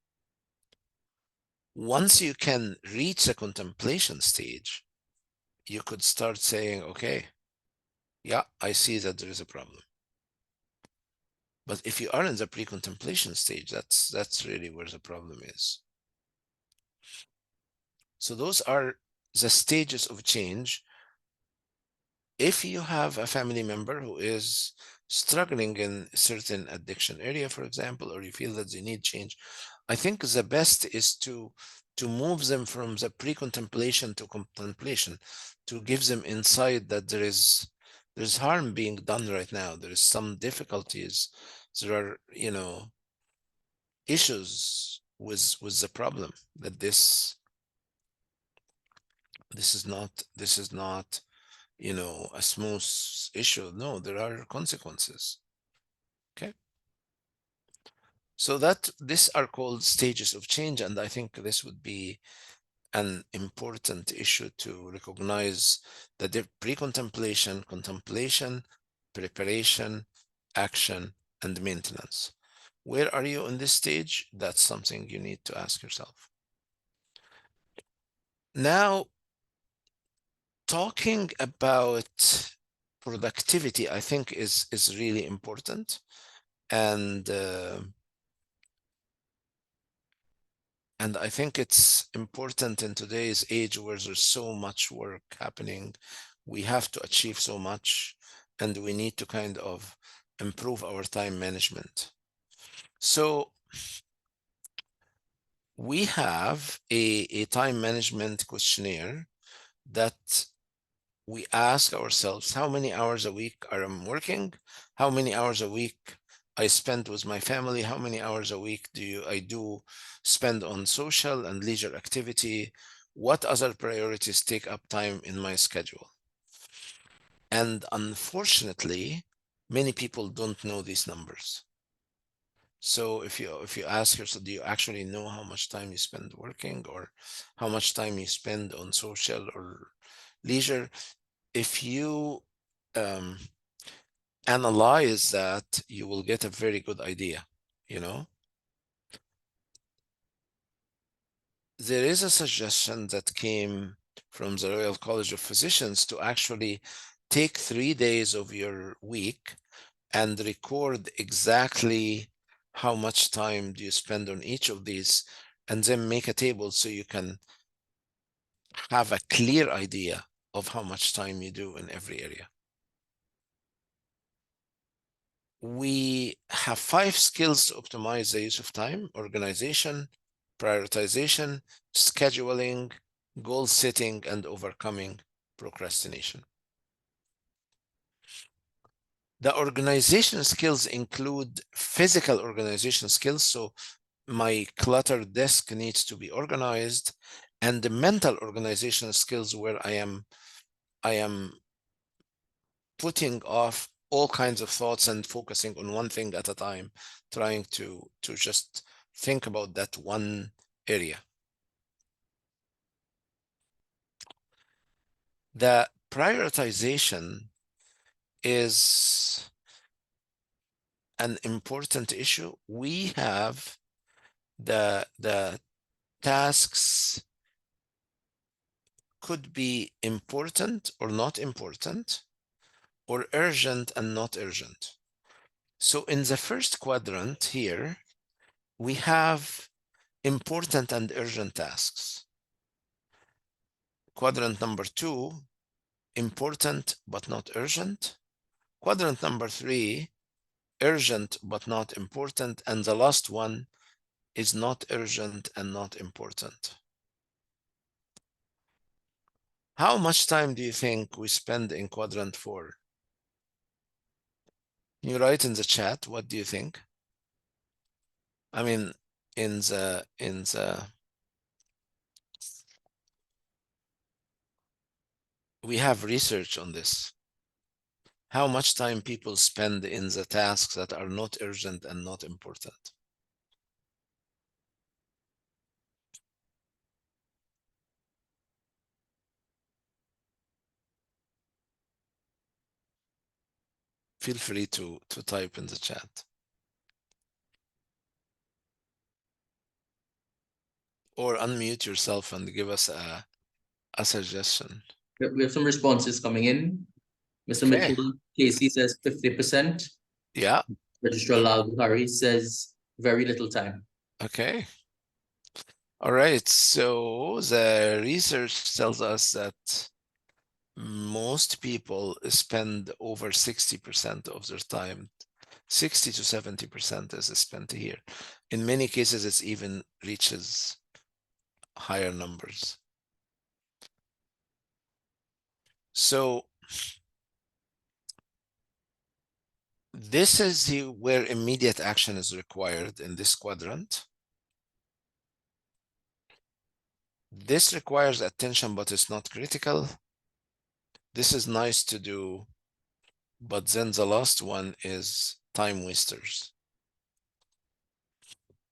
Once you can reach the contemplation stage, you could start saying, okay, yeah, I see that there is a problem. But if you are in the pre-contemplation stage, that's really where the problem is. So those are the stages of change. If you have a family member who is struggling in a certain addiction area, for example, or you feel that they need change, I think the best is to move them from the pre-contemplation to contemplation, to give them insight that there's harm being done right now. There is some difficulties. There are, you know, issues with the problem, that this is not, you know, a smooth issue. No, there are consequences. Okay. So these are called stages of change. And I think this would be an important issue to recognize: the pre-contemplation, contemplation, preparation, action, and maintenance. Where are you in this stage? That's something you need to ask yourself. Now, talking about productivity, I think is really important. And I think it's important in today's age, where there's so much work happening. We have to achieve so much, and we need to kind of improve our time management. So we have a time management questionnaire that we ask ourselves: how many hours a week are I working? How many hours a week I spend with my family? How many hours a week I do spend on social and leisure activity? What other priorities take up time in my schedule? And unfortunately, many people don't know these numbers. So if you ask yourself, do you actually know how much time you spend working, or how much time you spend on social or leisure? If you analyze that, you will get a very good idea. You know, there is a suggestion that came from the Royal College of Physicians to actually take 3 days of your week and record exactly how much time do you spend on each of these, and then make a table so you can have a clear idea of how much time you do in every area. We have 5 skills to optimize the use of time: organization, prioritization, scheduling, goal setting, and overcoming procrastination. The organization skills include physical organization skills. So my cluttered desk needs to be organized, and the mental organizational skills where I am putting off all kinds of thoughts and focusing on one thing at a time, trying to just think about that one area. The prioritization is an important issue. We have the tasks could be important or not important, or urgent and not urgent. So in the first quadrant here, we have important and urgent tasks. Quadrant number 2, important but not urgent. Quadrant number 3, urgent but not important. And the last one is not urgent and not important. How much time do you think we spend in quadrant 4? You write in the chat, what do you think? I mean, in the we have research on this. How much time people spend in the tasks that are not urgent and not important? Feel free to type in the chat. Or unmute yourself and give us a suggestion. We have some responses coming in. Mr. Okay. Mitchell Casey says 50%. Yeah, Registrar Lal Buhari says very little time. okay. All right, so the research tells us that most people spend over 60% of their time, 60 to 70% is spent here. In many cases, it's even reaches higher numbers. So this is where immediate action is required in this quadrant. This requires attention, but it's not critical. This is nice to do, but then the last one is time wasters.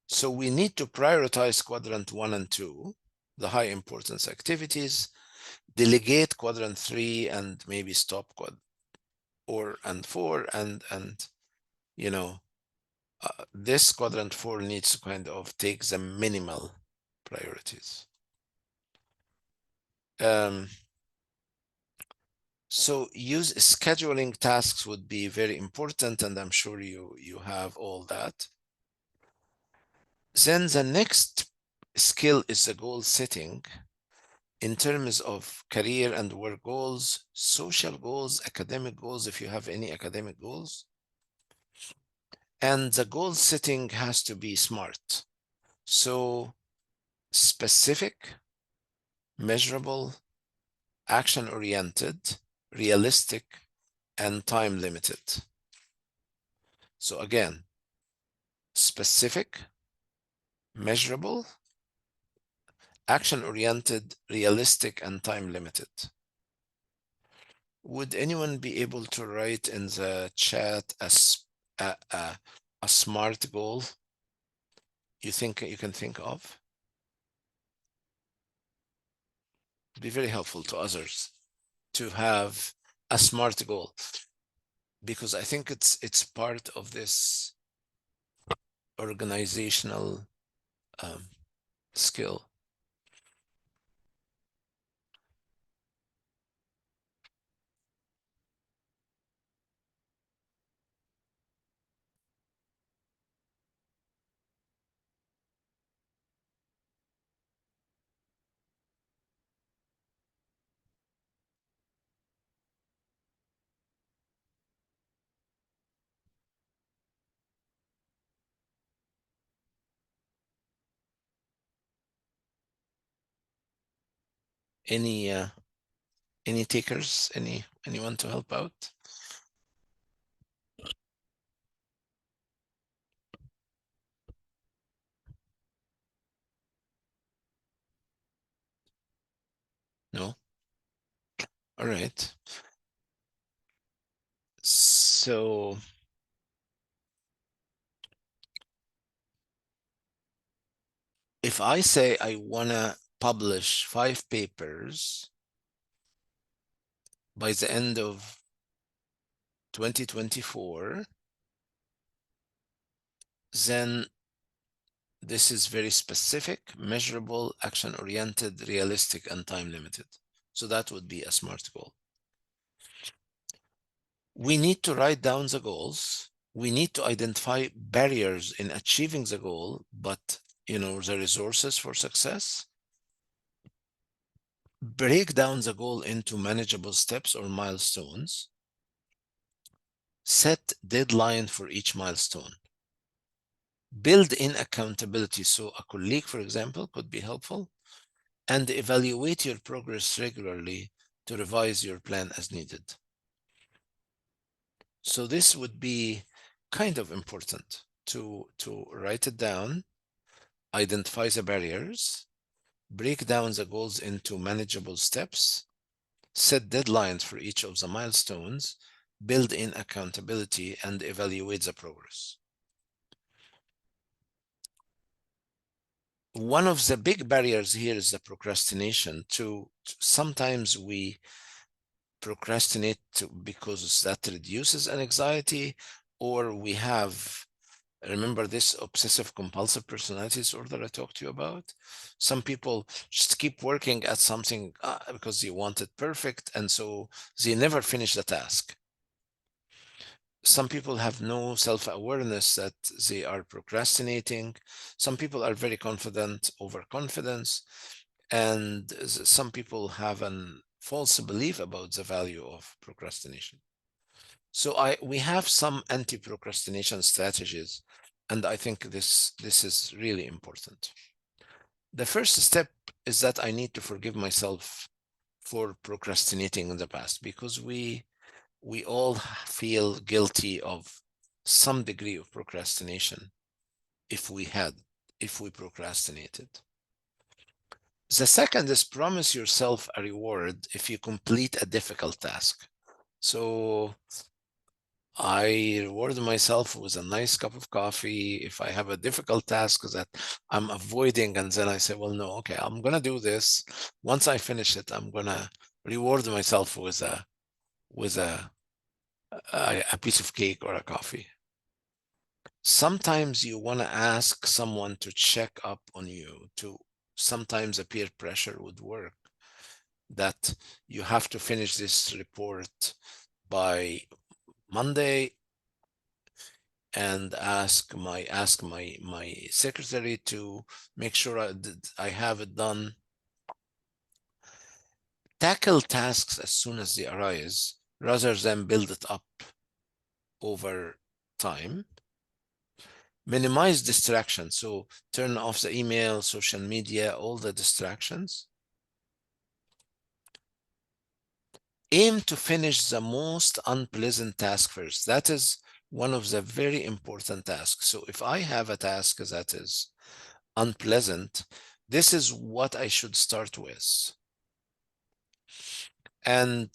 So we need to prioritize quadrant 1 and 2, the high importance activities, delegate quadrant 3 and maybe stop and 4, and you know, this quadrant 4 needs to kind of take the minimal priorities. So use scheduling tasks would be very important, and I'm sure you have all that. Then the next skill is the goal setting in terms of career and work goals, social goals, academic goals, if you have any academic goals. And the goal setting has to be smart. So specific, measurable, action-oriented, realistic, and time-limited. So again, specific, measurable, action-oriented, realistic, and time-limited. Would anyone be able to write in the chat a smart goal you think you can think of? It'd be very helpful to others to have a smart goal, because I think it's part of this organizational skill. Any takers? Anyone to help out? All right. So if I say I want to publish 5 papers by the end of 2024, then this is very specific, measurable, action-oriented, realistic, and time-limited. So that would be a SMART goal. We need to write down the goals. We need to identify barriers in achieving the goal, but the resources for success. Break down the goal into manageable steps or milestones. Set deadline for each milestone. Build in accountability. So a colleague, for example, could be helpful. And evaluate your progress regularly to revise your plan as needed. So this would be kind of important to write it down, identify the barriers, break down the goals into manageable steps, set deadlines for each of the milestones, build in accountability, and evaluate the progress. One of the big barriers here is the procrastination. Sometimes we procrastinate because that reduces anxiety, or we have, remember this obsessive compulsive personality disorder I talked to you about? Some people just keep working at something because they want it perfect, and so they never finish the task. Some people have no self-awareness that they are procrastinating. Some people are very confident, overconfidence, and some people have a false belief about the value of procrastination. So we have some anti-procrastination strategies, and I think this is really important. The first step is that I need to forgive myself for procrastinating in the past, because we all feel guilty of some degree of procrastination if we procrastinated. The second is promise yourself a reward if you complete a difficult task. So I reward myself with a nice cup of coffee if I have a difficult task that I'm avoiding, and then I say, well, no, okay, I'm gonna do this. Once I finish it, I'm gonna reward myself with a piece of cake or a coffee. Sometimes you want to ask someone to check up on you. Sometimes a peer pressure would work, that you have to finish this report by Monday, and ask my secretary to make sure I have it done. Tackle tasks as soon as they arise, rather than build it up over time. Minimize distractions. So turn off the email, social media, all the distractions. Aim to finish the most unpleasant task first. That is one of the very important tasks. So if I have a task that is unpleasant, this is what I should start with. And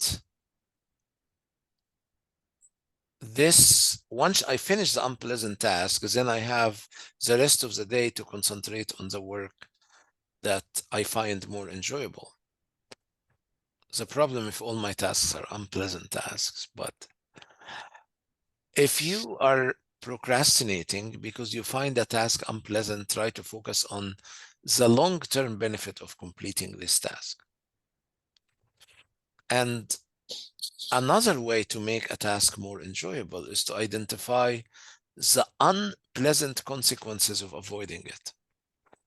this, once I finish the unpleasant task, then I have the rest of the day to concentrate on the work that I find more enjoyable. The problem if all my tasks are unpleasant tasks, but if you are procrastinating because you find a task unpleasant, try to focus on the long-term benefit of completing this task. And another way to make a task more enjoyable is to identify the unpleasant consequences of avoiding it.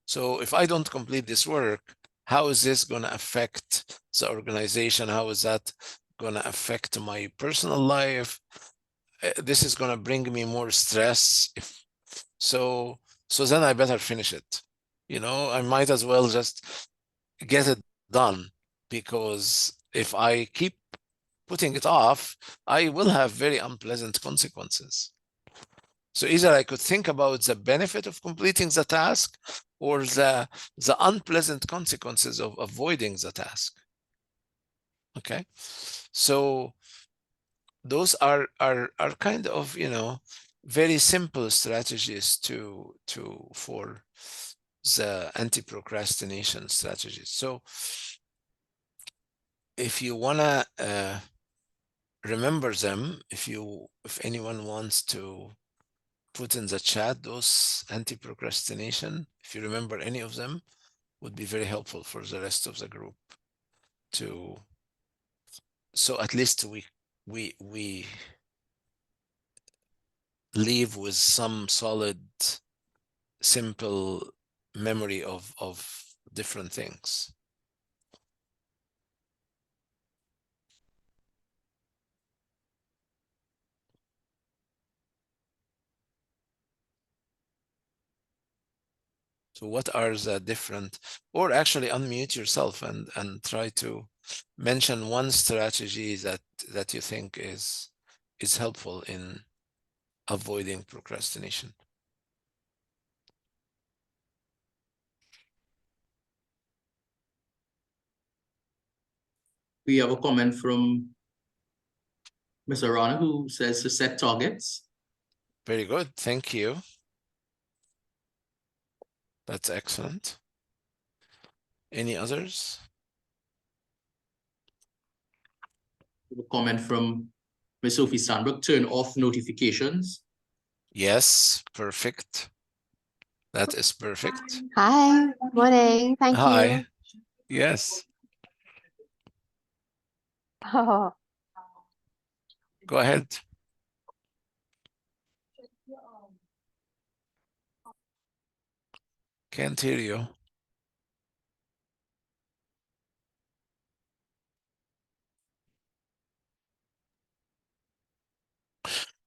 So if I don't complete this work, how is this going to affect the organization? How is that going to affect my personal life? This is going to bring me more stress. So then I better finish it. I might as well just get it done, because if I keep putting it off, I will have very unpleasant consequences. So either I could think about the benefit of completing the task, or the unpleasant consequences of avoiding the task. Okay, so those are kind of, you know, very simple strategies for the anti-procrastination strategies. So if you wanna remember them, if anyone wants to put in the chat those anti-procrastination, if you remember any of them, would be very helpful for the rest of the group to, so at least we leave with some solid, simple memory of different things. So what are the different, or actually unmute yourself and try to mention one strategy that you think is helpful in avoiding procrastination. We have a comment from Mr. Rana who says to set targets. Very good, thank you. That's excellent. Any others? A comment from Ms. Sophie Sandberg, turn off notifications. Yes, perfect. That is perfect. Hi, morning. Thank you. Hi. Yes, Oh, go ahead. Can't hear you.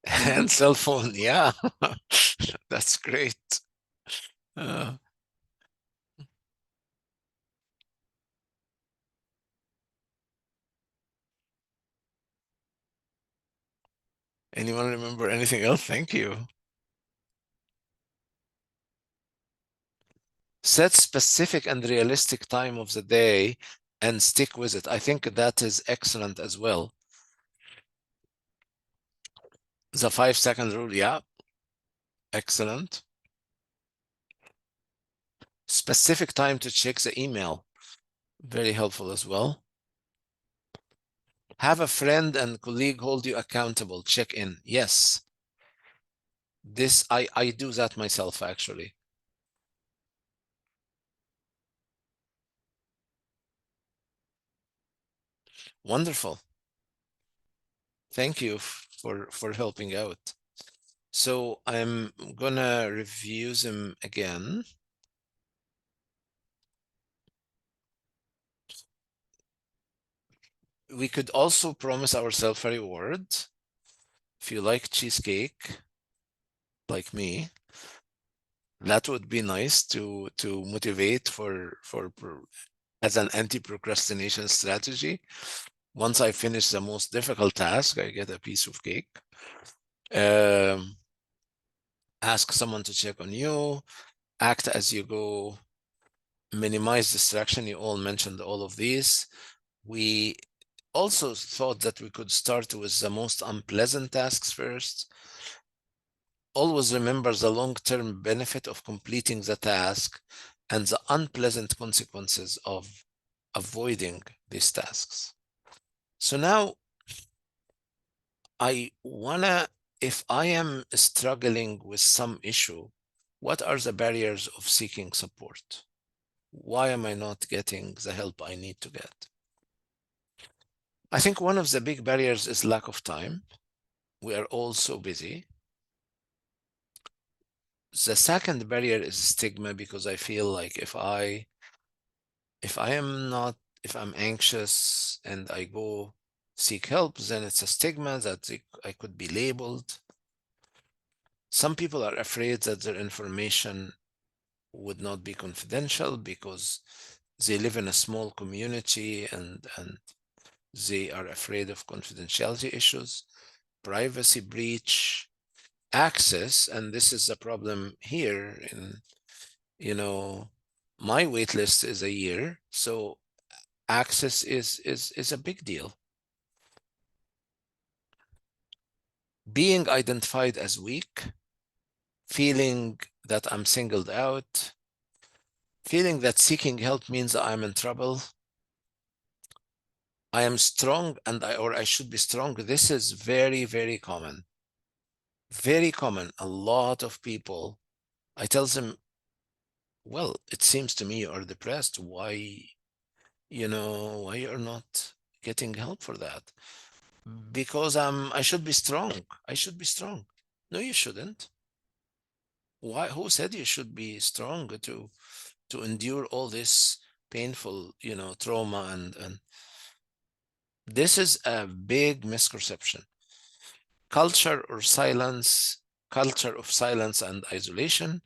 And cell phone, yeah. That's great. Anyone remember anything else? Thank you. Set specific and realistic time of the day and stick with it. I think that is excellent as well. The 5-second rule, yeah. Excellent. Specific time to check the email. Very helpful as well. Have a friend and colleague hold you accountable. Check in. Yes. This, I do that myself, actually. Wonderful. Thank you for helping out. So I'm gonna review them again. We could also promise ourselves a reward. If you like cheesecake, like me, that would be nice to motivate for as an anti-procrastination strategy. Once I finish the most difficult task, I get a piece of cake. Ask someone to check on you, act as you go, minimize distraction. You all mentioned all of these. We also thought that we could start with the most unpleasant tasks first. Always remember the long-term benefit of completing the task and the unpleasant consequences of avoiding these tasks. So now I wanna, if I am struggling with some issue, what are the barriers of seeking support? Why am I not getting the help I need to get? I think one of the big barriers is lack of time. We are all so busy. The second barrier is stigma, because I feel like if I'm anxious and I go seek help, then it's a stigma that I could be labeled. Some people are afraid that their information would not be confidential because they live in a small community and they are afraid of confidentiality issues, privacy breach, access, and this is the problem here. In, you know, my wait list is a year, so access is a big deal. Being identified as weak, feeling that I'm singled out, feeling that seeking help means I'm in trouble. I am strong or I should be strong. This is very, very common. Very common. A lot of people, I tell them, well, it seems to me you're depressed. Why, why you're not getting help for that? Because I should be strong. I should be strong. No, you shouldn't. Why? Who said you should be strong to endure all this painful, trauma and this is a big misconception. Culture of silence and isolation.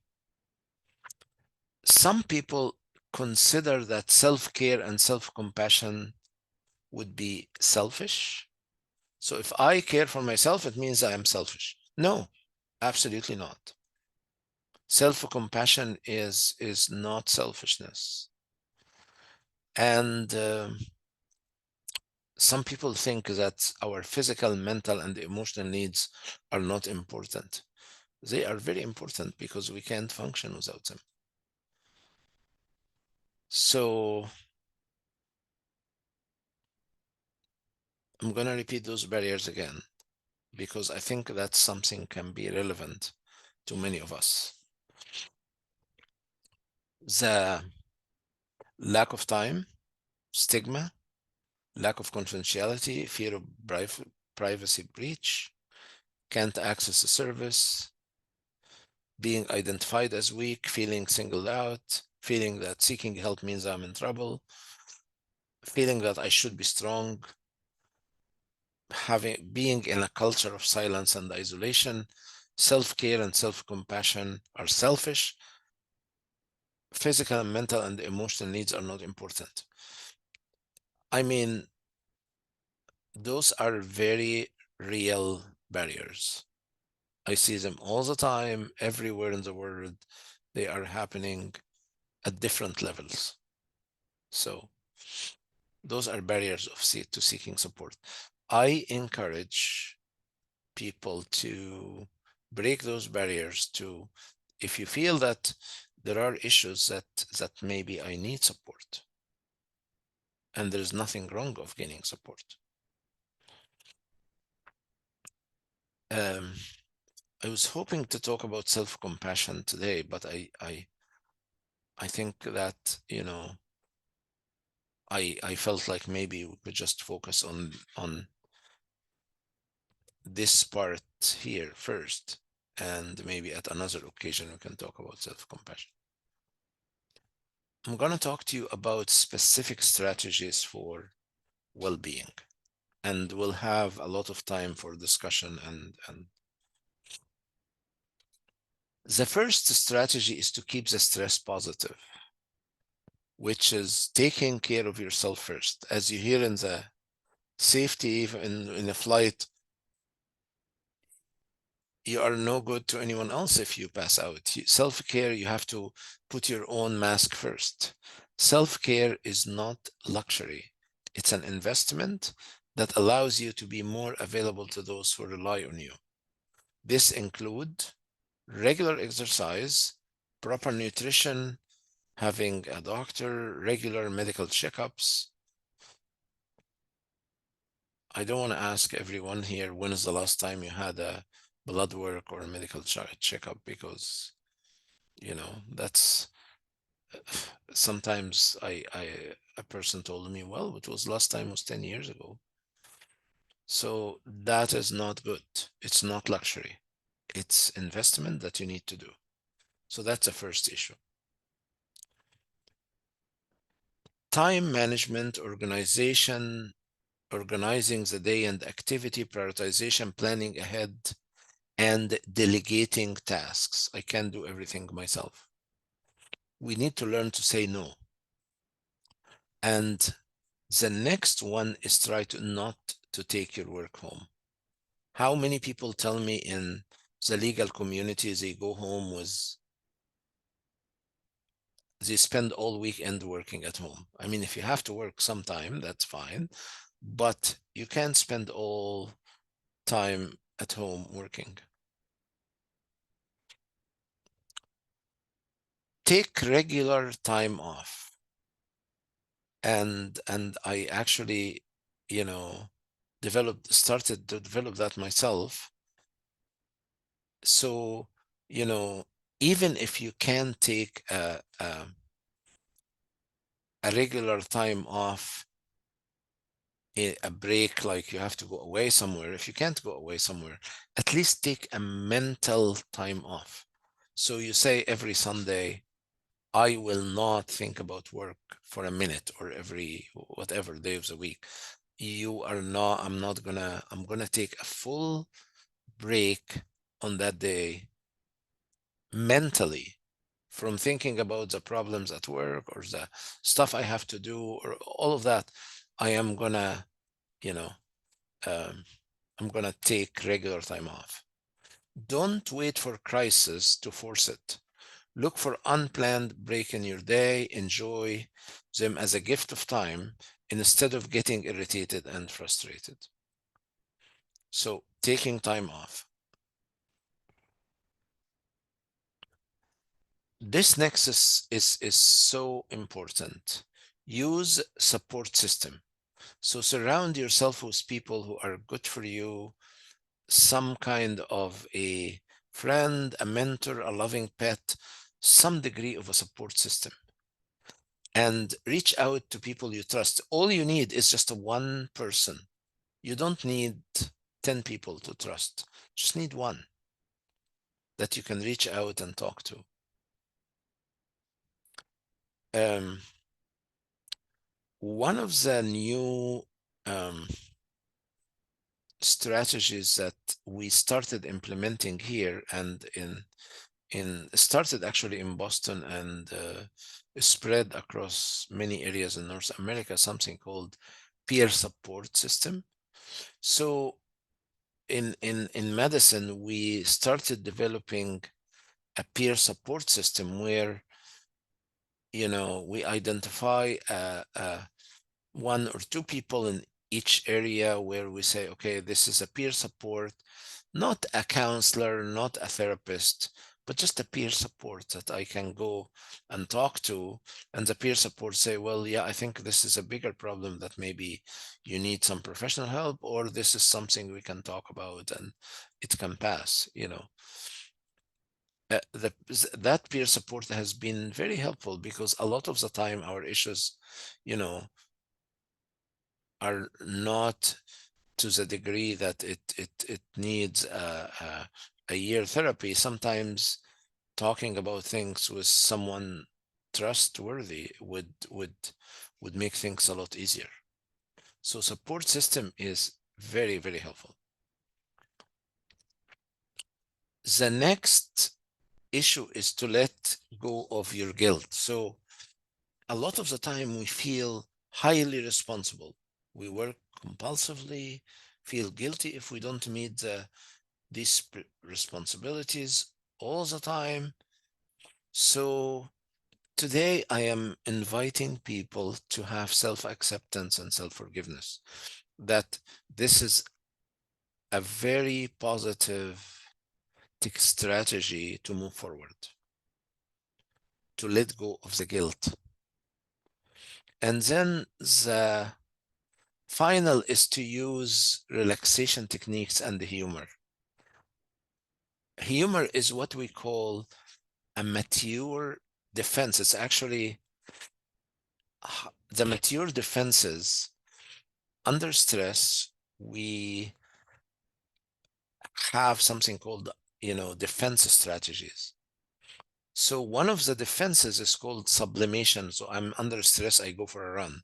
Some people consider that self-care and self-compassion would be selfish. So if I care for myself, it means I am selfish. No, absolutely not. Self-compassion is not selfishness. And some people think that our physical, mental, and emotional needs are not important. They are very important because we can't function without them. So I'm going to repeat those barriers again, because I think that something can be relevant to many of us. The lack of time, stigma, lack of confidentiality, fear of privacy breach, can't access a service, being identified as weak, feeling singled out, feeling that seeking help means I'm in trouble, feeling that I should be strong, being in a culture of silence and isolation, self-care and self-compassion are selfish, physical, mental, and emotional needs are not important. I mean, those are very real barriers. I see them all the time, everywhere in the world. They are happening at different levels. So those are barriers to seeking support. I encourage people to break those barriers if you feel that there are issues that maybe I need support, and there's nothing wrong of getting support. I was hoping to talk about self-compassion today, but I think that, I felt like maybe we could just focus on this part here first, and maybe at another occasion we can talk about self-compassion. I'm going to talk to you about specific strategies for well-being, and we'll have a lot of time for discussion. And the first strategy is to keep the stress positive, which is taking care of yourself first. As you hear in the safety in a flight, you are no good to anyone else if you pass out. Self-care, you have to put your own mask first. Self-care is not luxury. It's an investment that allows you to be more available to those who rely on you. This includes regular exercise, proper nutrition, having a doctor, regular medical checkups. I don't want to ask everyone here, when is the last time you had a blood work or a medical checkup, because that's sometimes a person told me, well, it was last time was 10 years ago. So that is not good. It's not luxury. It's investment that you need to do. So that's the first issue. Time management, organizing the day and activity, prioritization, planning ahead, and delegating tasks. I can't do everything myself. We need to learn to say no. And the next one is try to not to take your work home. How many people tell me in the legal community they go home with they spend all weekend working at home. I mean, if you have to work sometime, that's fine, but you can't spend all time at home working. Take regular time off. And I actually, you know, started to develop that myself. So, you know, even if you can take a regular time off, a break, like you have to go away somewhere, if you can't go away somewhere, at least take a mental time off. So you say every Sunday, I will not think about work for a minute, or every whatever day of the week. I'm gonna take a full break on that day mentally from thinking about the problems at work or the stuff I have to do or all of that. I am gonna, you know, I'm gonna take regular time off. Don't wait for crisis to force it. Look for unplanned break in your day. Enjoy them as a gift of time instead of getting irritated and frustrated. So taking time off. This nexus is so important. Use support system. So surround yourself with people who are good for you, some kind of a friend, a mentor, a loving pet, some degree of a support system. And reach out to people you trust. All you need is just one person. You don't need 10 people to trust. Just need one that you can reach out and talk to. One of the new strategies that we started implementing here and started actually in Boston and spread across many areas in North America, something called peer support system. So in medicine, we started developing a peer support system where, you know, we identify one or two people in each area where we say, okay, this is a peer support, not a counselor, not a therapist, but just a peer support that I can go and talk to. And the peer support say, well, yeah, I think this is a bigger problem that maybe you need some professional help, or this is something we can talk about and it can pass, you know. That peer support has been very helpful because a lot of the time our issues, you know, are not to the degree that it needs a year therapy. Sometimes talking about things with someone trustworthy would make things a lot easier. So support system is very, very helpful. The next issue is to let go of your guilt. So a lot of the time we feel highly responsible. We work compulsively, feel guilty if we don't meet these responsibilities all the time. So today I am inviting people to have self-acceptance and self-forgiveness, that this is a very positive strategy to move forward, to let go of the guilt. And then the final is to use relaxation techniques and humor. Humor is what we call a mature defense. It's actually the mature defenses. Under stress, we have something called, you know, defense strategies. So one of the defenses is called sublimation. So I'm under stress, I go for a run.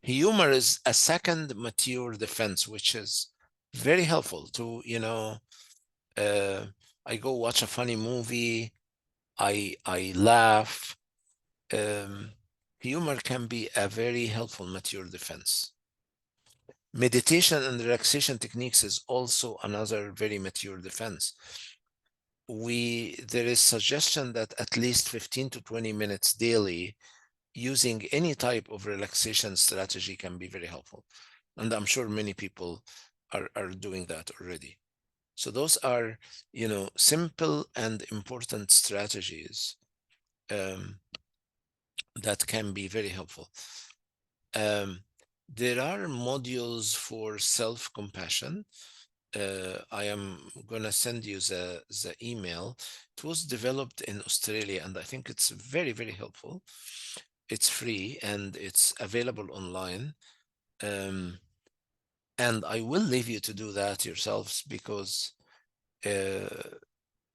Humor is a second mature defense, which is very helpful to, you know, I go watch a funny movie, I laugh. Humor can be a very helpful mature defense. Meditation and relaxation techniques is also another very mature defense. there is suggestion that at least 15 to 20 minutes daily using any type of relaxation strategy can be very helpful. And I'm sure many people are doing that already. So those are, you know, simple and important strategies that can be very helpful. There are modules for self-compassion. I am gonna send you the email. It was developed in Australia, and I think it's very, very helpful. It's free and it's available online. And I will leave you to do that yourselves, because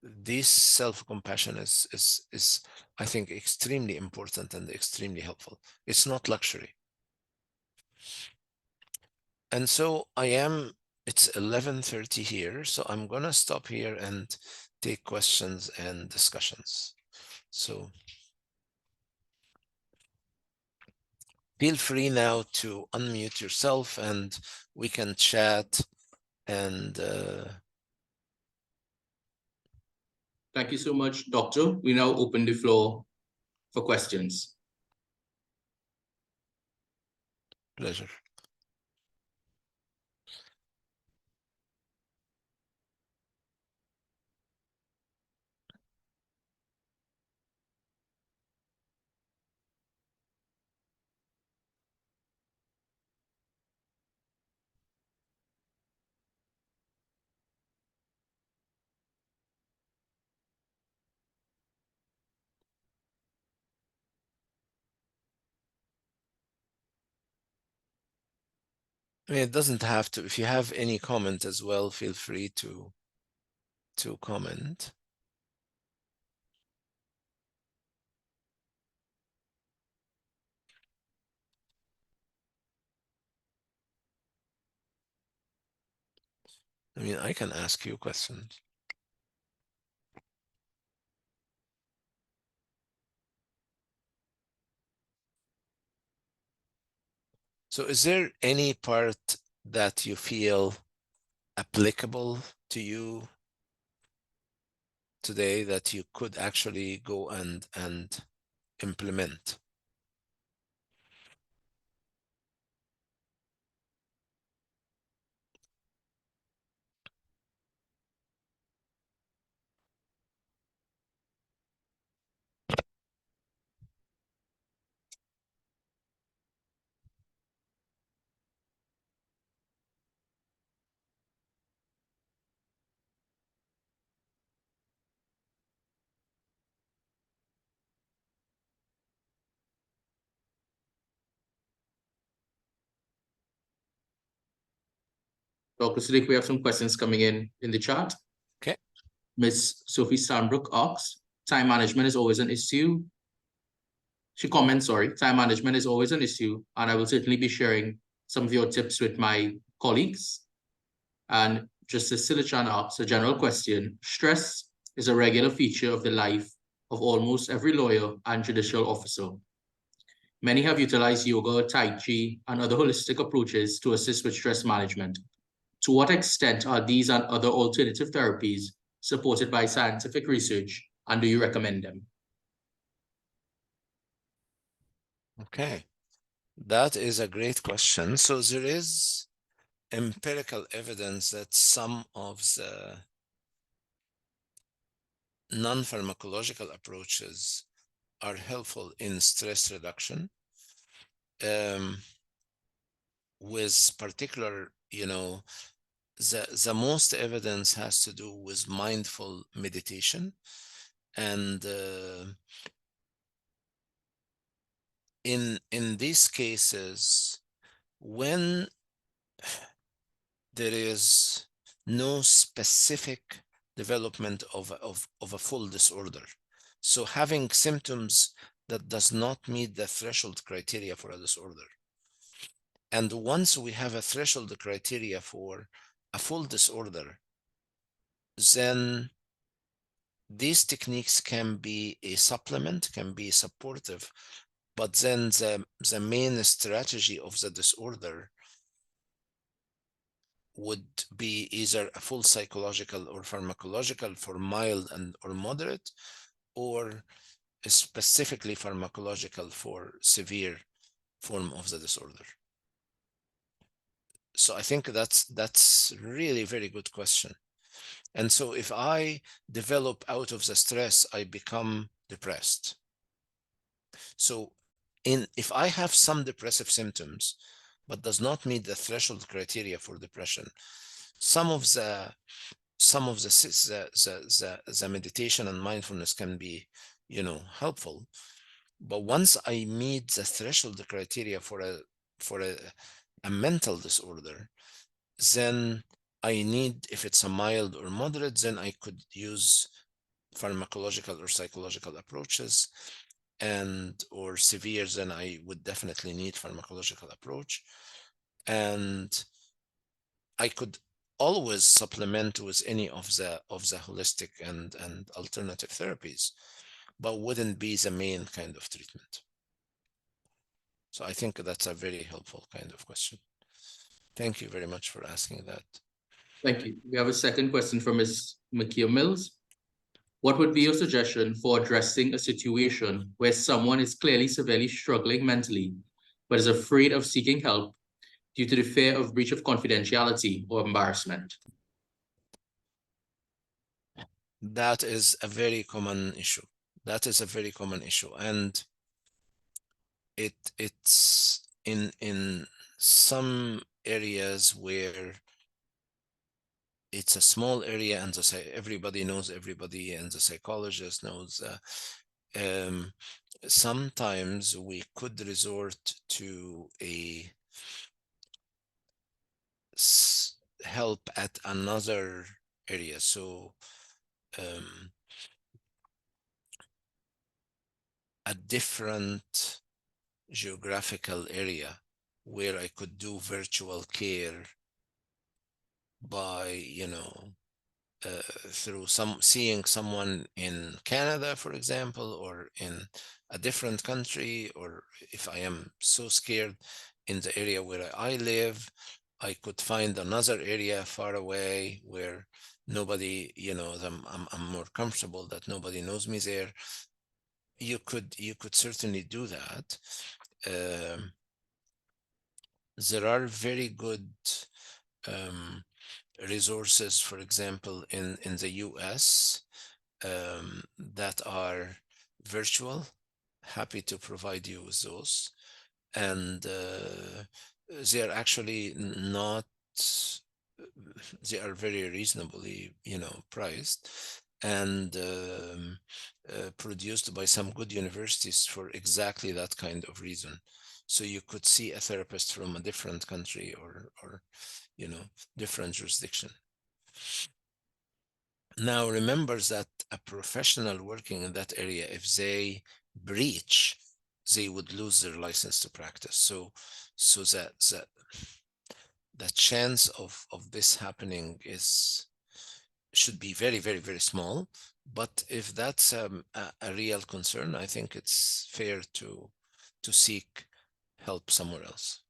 this self-compassion is I think extremely important and extremely helpful. It's not luxury. And so it's 11:30 here, so I'm gonna stop here and take questions and discussions. So feel free now to unmute yourself and we can chat and Thank you so much, Doctor. We now open the floor for questions. pleasure. I mean, it doesn't have to. If you have any comment as well, feel free to comment. I mean, I can ask you questions. So is there any part that you feel applicable to you today that you could actually go and implement? Dr. Siddiq, we have some questions coming in the chat. Okay. Ms. Sophie Sandbrook asks, time management is always an issue. She comments, sorry, time management is always an issue, and I will certainly be sharing some of your tips with my colleagues. And Justice Silichan asks a general question. Stress is a regular feature of the life of almost every lawyer and judicial officer. Many have utilized yoga, Tai Chi, and other holistic approaches to assist with stress management. To what extent are these and other alternative therapies supported by scientific research, and do you recommend them? Okay, that is a great question. So there is empirical evidence that some of the non-pharmacological approaches are helpful in stress reduction, with particular, you know, the most evidence has to do with mindful meditation. And in these cases, when there is no specific development of a full disorder, so having symptoms that does not meet the threshold criteria for a disorder, and once we have a threshold criteria for a full disorder, then these techniques can be a supplement, can be supportive, but then the main strategy of the disorder would be either a full psychological or pharmacological for mild and or moderate, or specifically pharmacological for severe form of the disorder. So I think that's really very good question. And so if I develop out of the stress, I become depressed. So if I have some depressive symptoms, but does not meet the threshold criteria for depression, some of the meditation and mindfulness can be, helpful. But once I meet the threshold criteria for a mental disorder, then I need, if it's a mild or moderate, then I could use pharmacological or psychological approaches, and or severe, then I would definitely need pharmacological approach. And I could always supplement with any of the holistic and alternative therapies, but wouldn't be the main kind of treatment. So I think that's a very helpful kind of question. Thank you very much for asking that. Thank you. We have a second question from Ms. McKeown Mills. What would be your suggestion for addressing a situation where someone is clearly severely struggling mentally, but is afraid of seeking help due to the fear of breach of confidentiality or embarrassment? That is a very common issue. That is a very common issue. And it's in some areas where it's a small area and everybody knows everybody and the psychologist knows, sometimes we could resort to a help at another area. So a different geographical area where I could do virtual care by, through seeing someone in Canada, for example, or in a different country, or if I am so scared in the area where I live, I could find another area far away where nobody, I'm more comfortable that nobody knows me there. You could certainly do that. There are very good resources, for example, in the US that are virtual. Happy to provide you with those. And they are actually not, they are very reasonably, priced, and produced by some good universities for exactly that kind of reason. So you could see a therapist from a different country or different jurisdiction. Now remember that a professional working in that area, if they breach, they would lose their license to practice. So that the chance of this happening should be very, very, very small. But if that's a real concern, I think it's fair to seek help somewhere else.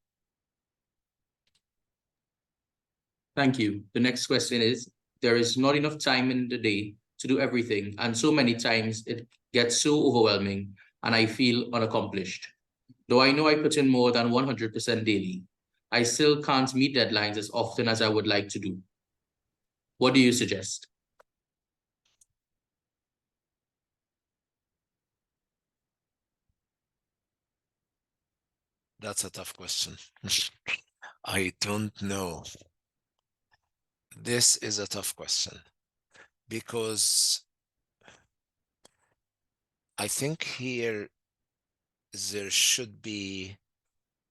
Thank you. The next question is, there is not enough time in the day to do everything, and so many times it gets so overwhelming and I feel unaccomplished. Though I know I put in more than 100% daily, I still can't meet deadlines as often as I would like to do. What do you suggest? That's a tough question. I don't know. This is a tough question because I think here there should be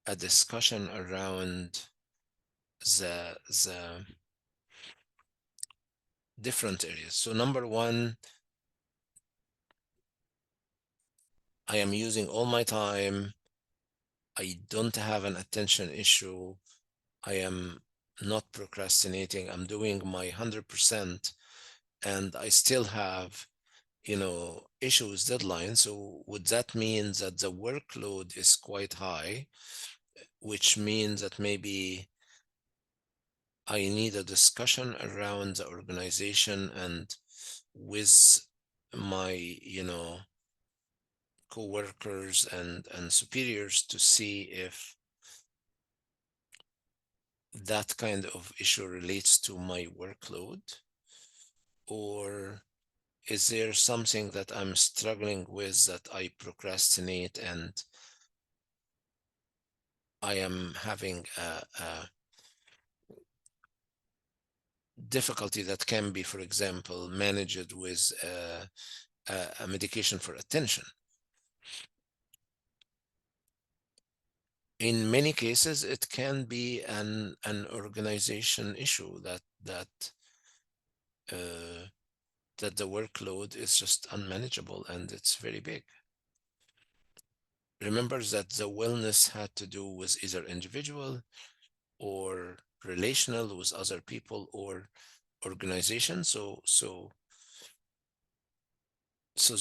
a discussion around the different areas. So number one, I am using all my time. I don't have an attention issue. I am not procrastinating. I'm doing my 100%, and I still have, issues, deadlines. So would that mean that the workload is quite high, which means that maybe I need a discussion around the organization and with my, co-workers and superiors to see if that kind of issue relates to my workload, or is there something that I'm struggling with that I procrastinate and I am having a difficulty that can be, for example, managed with a medication for attention. In many cases, it can be an organization issue that the workload is just unmanageable and it's very big. Remember that the wellness had to do with either individual or relational with other people or organization. So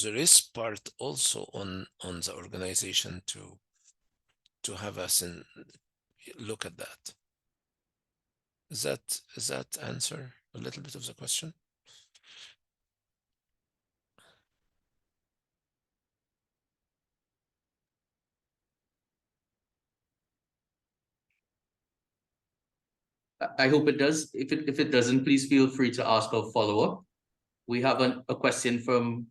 there is part also on the organization to have us and look at that. Does that answer a little bit of the question? I hope it does. If it doesn't, please feel free to ask a follow-up. We have a question from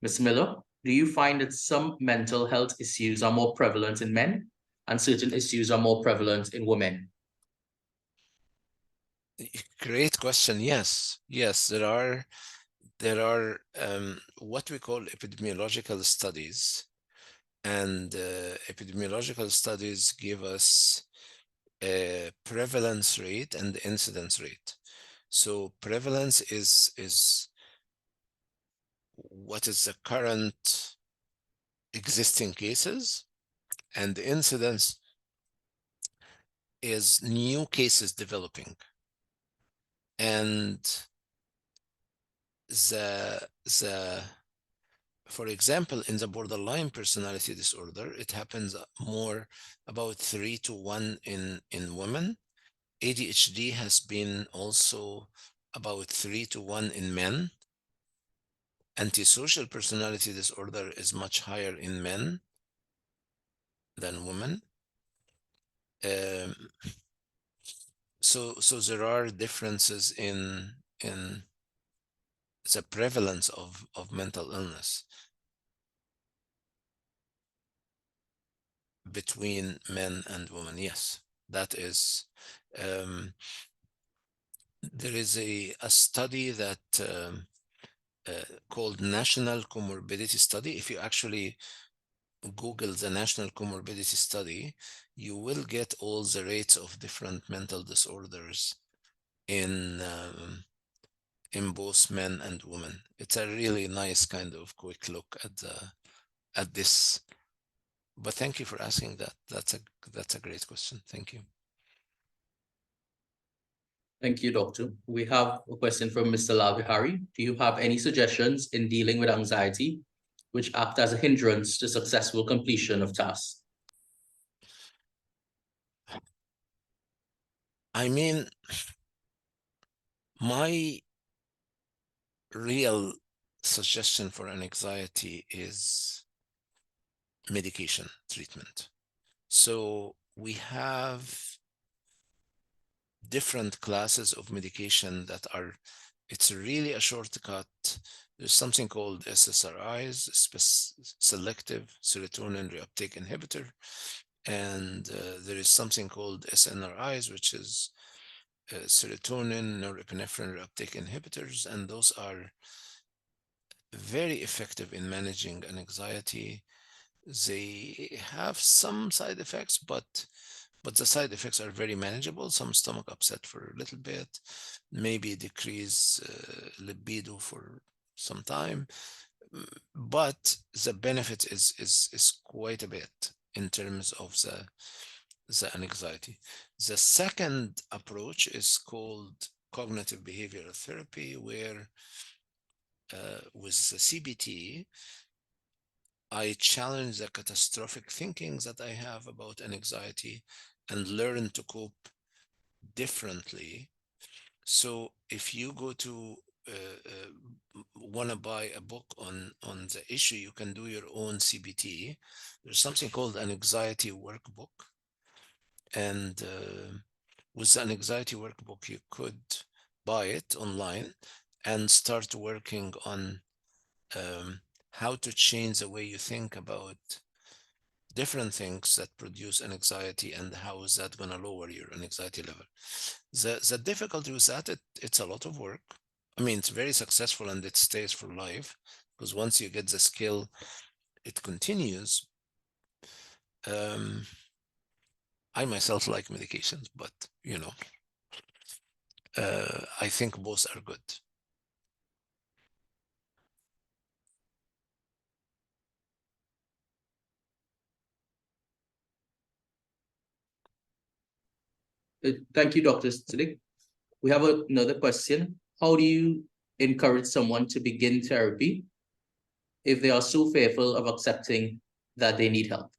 Ms. Miller. Do you find that some mental health issues are more prevalent in men and certain issues are more prevalent in women? Great question. Yes, there are what we call epidemiological studies, and epidemiological studies give us a prevalence rate and incidence rate. So prevalence is what is the current existing cases, and the incidence is new cases developing. And for example, in the borderline personality disorder, it happens more about 3 to 1 in women. ADHD has been also about 3 to 1 in men. Antisocial personality disorder is much higher in men than women. So there are differences in the prevalence of mental illness between men and women. Yes, that is. There is a study that called National Comorbidity Study. If you actually Google the National Comorbidity Study, you will get all the rates of different mental disorders in both men and women. It's a really nice kind of quick look at this. But thank you for asking that. That's a great question. Thank you. Thank you, Doctor. We have a question from Mr. Lavihari. Do you have any suggestions in dealing with anxiety which act as a hindrance to successful completion of tasks? I mean, my real suggestion for an anxiety is medication treatment. So we have different classes of medication that are, it's really a shortcut. There's something called SSRIs, selective serotonin reuptake inhibitor. And there is something called SNRIs, which is serotonin norepinephrine reuptake inhibitors. And those are very effective in managing an anxiety. They have some side effects, but the side effects are very manageable. Some stomach upset for a little bit, maybe decrease libido for some time, but the benefit is quite a bit in terms of the anxiety. The second approach is called cognitive behavioral therapy, where with the CBT, I challenge the catastrophic thinking that I have about an anxiety and learn to cope differently So if you go to want to buy a book on the issue, you can do your own CBT. There's something called an anxiety workbook, and with an anxiety workbook, you could buy it online and start working on how to change the way you think about different things that produce an anxiety, and how is that going to lower your anxiety level. The difficulty with that, it's a lot of work. I mean, it's very successful and it stays for life, because once you get the skill, it continues. I myself like medications, but you know, I think both are good. Thank you, Dr. Siddiq. We have another question. How do you encourage someone to begin therapy if they are so fearful of accepting that they need help?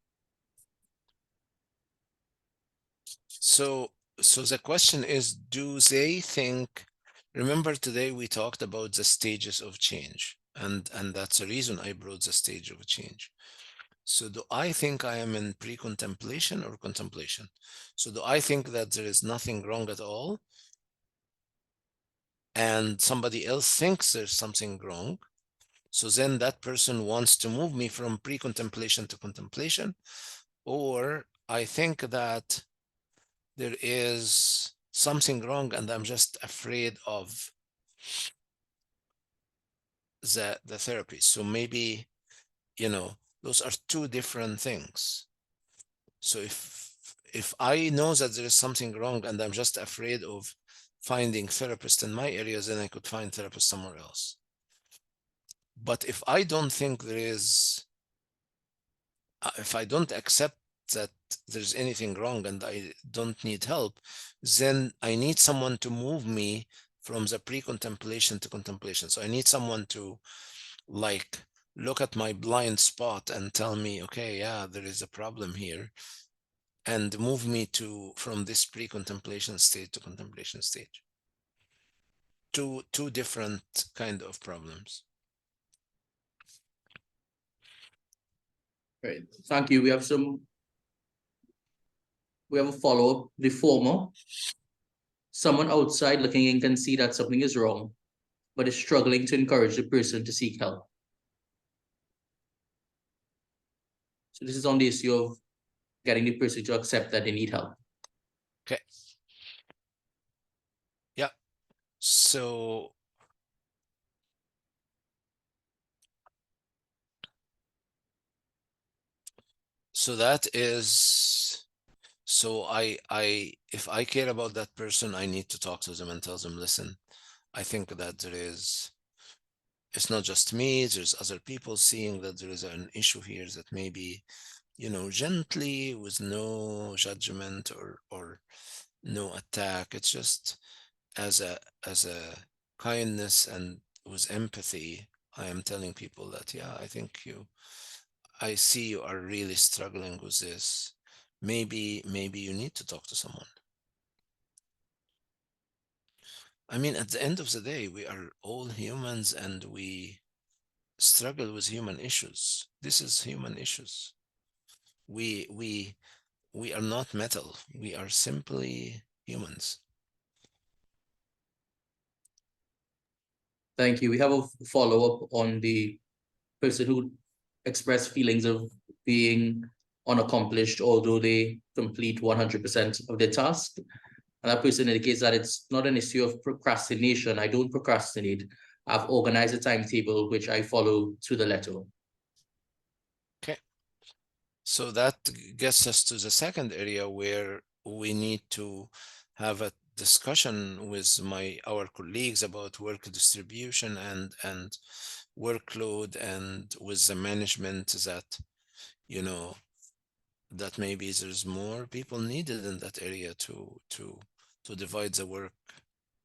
So the question is, do they think, remember today we talked about the stages of change, and that's the reason I brought the stage of change. So do I think I am in pre-contemplation or contemplation? So do I think that there is nothing wrong at all, and somebody else thinks there's something wrong? So then that person wants to move me from pre-contemplation to contemplation, or I think that there is something wrong and I'm just afraid of the therapy. So maybe, you know, those are two different things. So if I know that there is something wrong and I'm just afraid of finding therapists in my areas, then I could find therapists somewhere else. But if I don't think there is, if I don't accept that there's anything wrong and I don't need help, then I need someone to move me from the pre-contemplation to contemplation. So I need someone to like look at my blind spot and tell me, okay, yeah, there is a problem here, and move me to from this pre-contemplation stage to contemplation stage. Two different kind of problems. Right. Thank you. We have a follow-up. The former, someone outside looking in can see that something is wrong, but is struggling to encourage the person to seek help. So this is on the issue of getting the person to accept that they need help. Okay. Yeah. So that is, so if I care about that person, I need to talk to them and tell them, listen, I think that there is, it's not just me, there's other people seeing that there is an issue here, that maybe, you know, gently, with no judgment or no attack. It's just as a kindness and with empathy, I am telling people that, yeah, I think I see you are really struggling with this. Maybe you need to talk to someone. I mean, at the end of the day, we are all humans and we struggle with human issues. This is human issues. We are not metal. We are simply humans. Thank you. We have a follow-up on the person who expressed feelings of being unaccomplished, although they complete 100% of their task. And that person indicates that it's not an issue of procrastination. I don't procrastinate. I've organized a timetable which I follow to the letter. Okay. So that gets us to the second area where we need to have a discussion with our colleagues about work distribution and workload, and with the management, that, you know, that maybe there's more people needed in that area to divide the work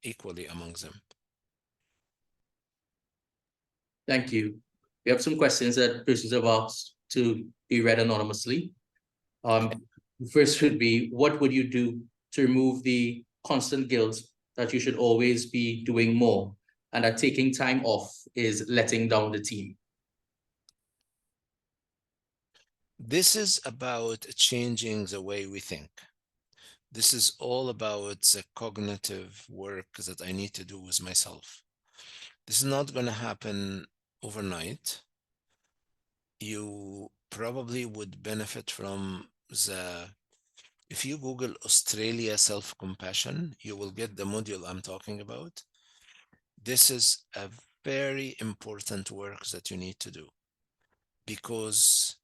equally among them. Thank you. We have some questions that persons have asked to be read anonymously. First would be, what would you do to remove the constant guilt that you should always be doing more, and that taking time off is letting down the team? This is about changing the way we think. This is all about the cognitive work that I need to do with myself. This is not going to happen overnight. You probably would benefit from if you Google Australia self-compassion, you will get the module I'm talking about. This is a very important work that you need to do, because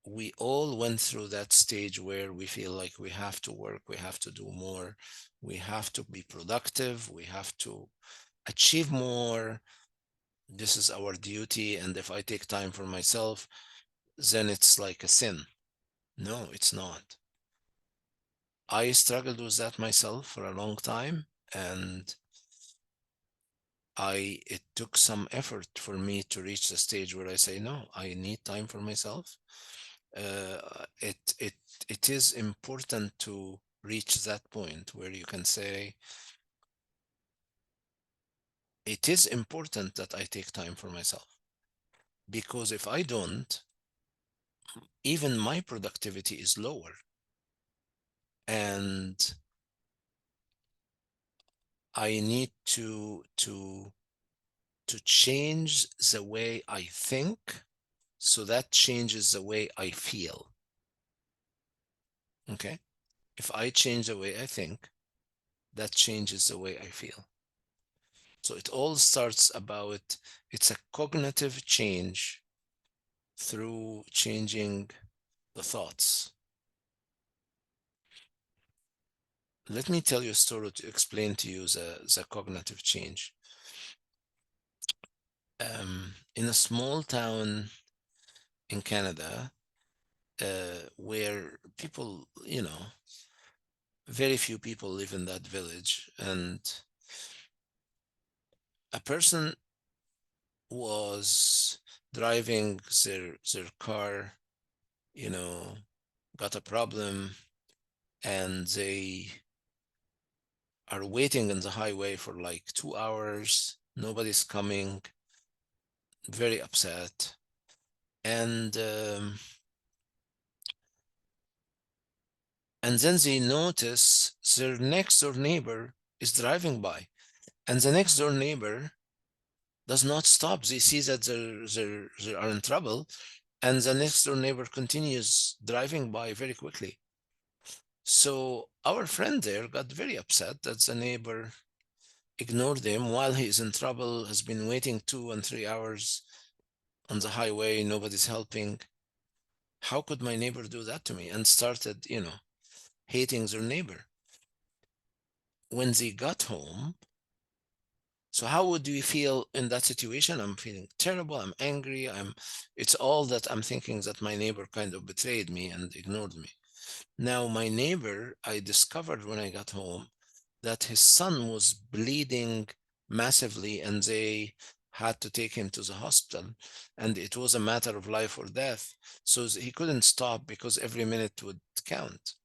we all went through that stage where we feel like we have to work, we have to do more, we have to be productive, we have to achieve more. This is our duty, and if I take time for myself, then it's like a sin. No, it's not. I struggled with that myself for a long time, and it took some effort for me to reach the stage where I say, no, I need time for myself. It is important to reach that point where you can say, it is important that I take time for myself, because if I don't, even my productivity is lower, and I need to change the way I think, so that changes the way I feel. Okay? If I change the way I think, that changes the way I feel. So it all starts about, it's a cognitive change through changing the thoughts. Let me tell you a story to explain to you the cognitive change. In a small town in Canada, where people, very few people live in that village, and a person was driving their car, got a problem, and they are waiting on the highway for like 2 hours. Nobody's coming, very upset. And then they notice their next door neighbor is driving by, and the next door neighbor does not stop. They see that they are in trouble, and the next door neighbor continues driving by very quickly. So our friend there got very upset that the neighbor ignored him while he is in trouble, has been waiting 2 and 3 hours on the highway, nobody's helping. How could my neighbor do that to me? And started, hating their neighbor. When they got home, so how would we feel in that situation? I'm feeling terrible, I'm angry, it's all that I'm thinking, that my neighbor kind of betrayed me and ignored me. Now, my neighbor, I discovered when I got home that his son was bleeding massively, and they had to take him to the hospital, and it was a matter of life or death. So he couldn't stop, because every minute would count.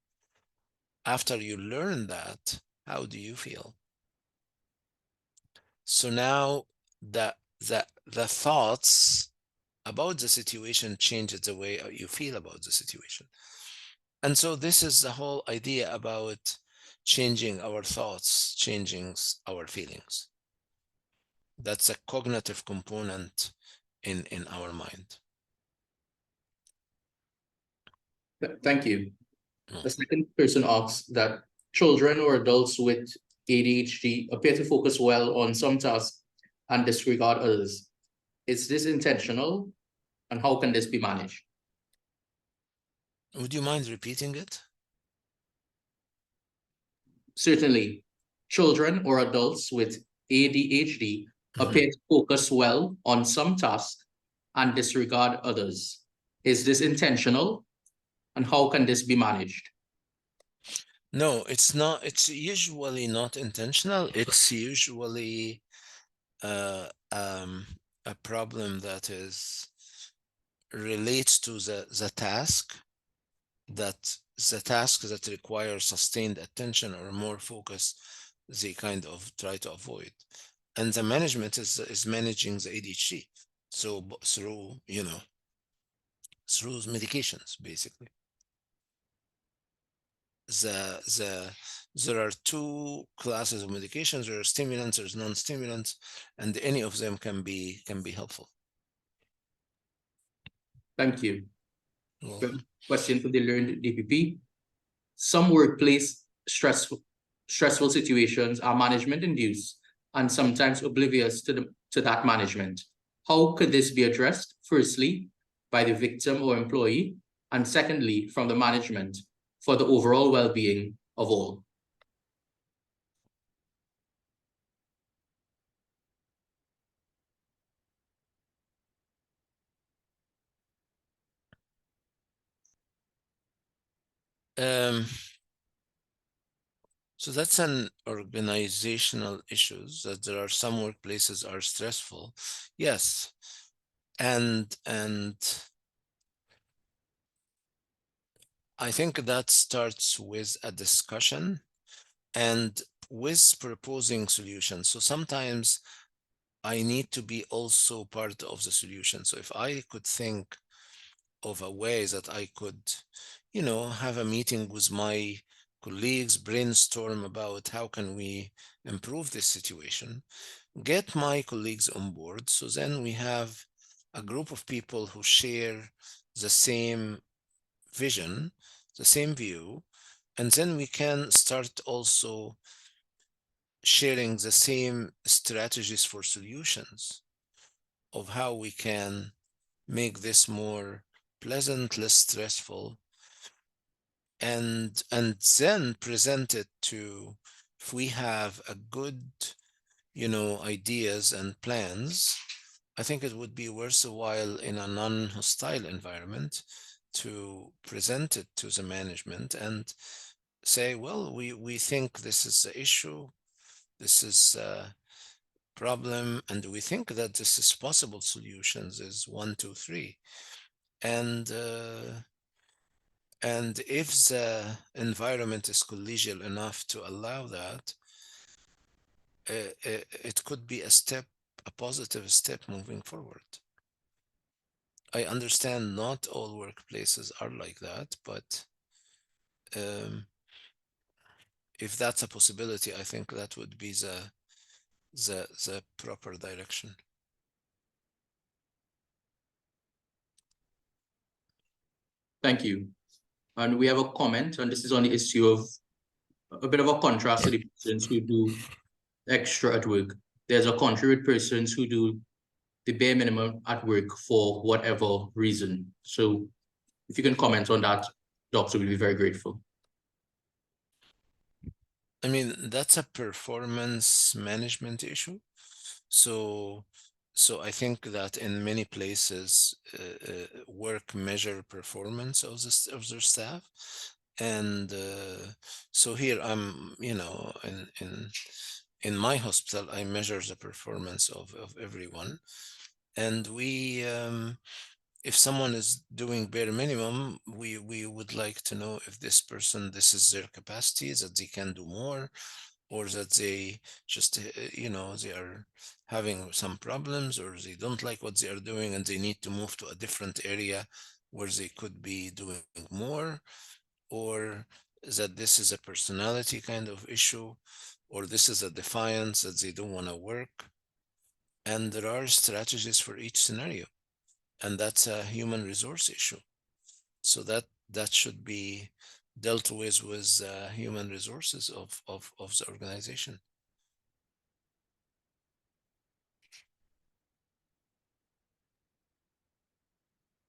After you learn that, how do you feel? So now the thoughts about the situation changes the way you feel about the situation. And so this is the whole idea about changing our thoughts, changing our feelings. That's a cognitive component in our mind. Thank you. The second person asks that children or adults with ADHD appear to focus well on some tasks and disregard others. Is this intentional, and how can this be managed? Would you mind repeating it? Certainly, children or adults with ADHD appear to focus well on some tasks and disregard others. Is this intentional, and how can this be managed? No, it's not. It's usually not intentional. It's usually a problem that relates to the task that requires sustained attention or more focus they kind of try to avoid. And the management is managing the ADHD. So through, you know, through medications, basically. There are two classes of medications. There are stimulants, there's non-stimulants, and any of them can be helpful. Thank you. Well, Question for the learned DPP. Some workplace stressful situations are management induced and sometimes oblivious to that management. How could this be addressed? Firstly, by the victim or employee, and secondly, from the management for the overall well-being of all. So that's an organizational issue, that there are some workplaces are stressful. Yes. And I think that starts with a discussion and with proposing solutions. So sometimes I need to be also part of the solution. So if I could think of a way that I could, you know, have a meeting with my colleagues, brainstorm about how can we improve this situation, get my colleagues on board. So then we have a group of people who share the same vision, the same view, and then we can start also sharing the same strategies for solutions of how we can make this more pleasant, less stressful, and then present it to, if we have a good, you know, ideas and plans, I think it would be worthwhile in a non-hostile environment to present it to the management and say, well, we think this is the issue, this is a problem, and we think that this is possible solutions is 1, 2, 3. And if the environment is collegial enough to allow that, it could be a positive step moving forward. I understand not all workplaces are like that, but if that's a possibility, I think that would be the proper direction. Thank you. And we have a comment, and this is on the issue of a bit of a contrast to the persons who do extra at work. There's a contrary with persons who do the bare minimum at work for whatever reason. So if you can comment on that, Doctor, we'll be very grateful. I mean, that's a performance management issue. So I think that in many places, work measure performance of their staff, and so here I'm, you know, in my hospital, I measure the performance of everyone, and we, if someone is doing bare minimum, we would like to know if this person, this is their capacity, that they can do more, or that they just, you know, they are having some problems, or they don't like what they are doing and they need to move to a different area where they could be doing more, or that this is a personality kind of issue, or this is a defiance that they don't want to work. And there are strategies for each scenario, and that's a human resource issue. So that should be dealt with human resources of the organization.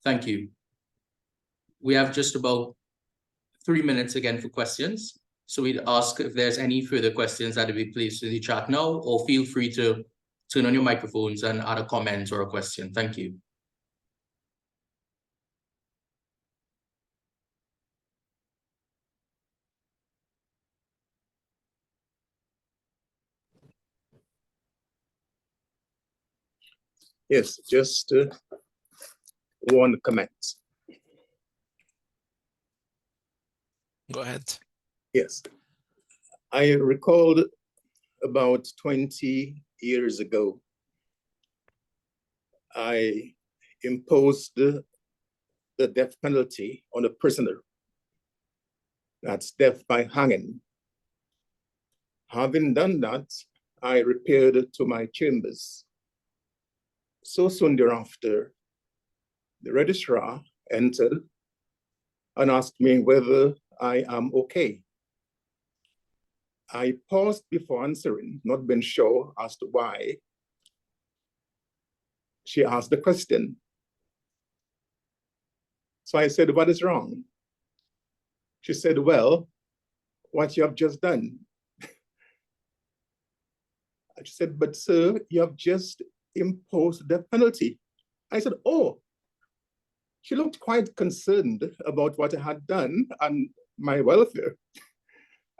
Thank you. We have just about 3 minutes again for questions. So we'd ask if there's any further questions that will be placed in the chat now, or feel free to turn on your microphones and add a comment or a question. Thank you. Yes, just one comment. Go ahead. Yes, I recalled about 20 years ago, I imposed the death penalty on a prisoner. That's death by hanging. Having done that, I repaired to my chambers. So soon thereafter, the registrar entered and asked me whether I am okay. I paused before answering, not being sure as to why she asked the question. So I said, "What is wrong?" She said, "Well, what you have just done." She said, "But sir, you have just imposed the penalty." I said, "Oh." She looked quite concerned about what I had done and my welfare.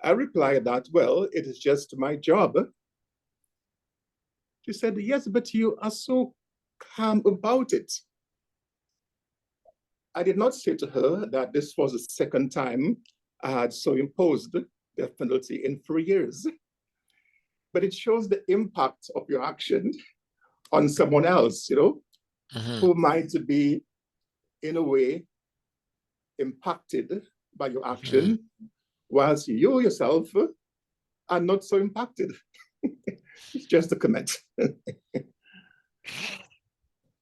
I replied that, "Well, it is just my job." She said, "Yes, but you are so calm about it." I did not say to her that this was the second time I had so imposed the death penalty in 3 years. But it shows the impact of your action on someone else, who might be, in a way, impacted by your action, whilst you yourself are not so impacted. It's just a comment.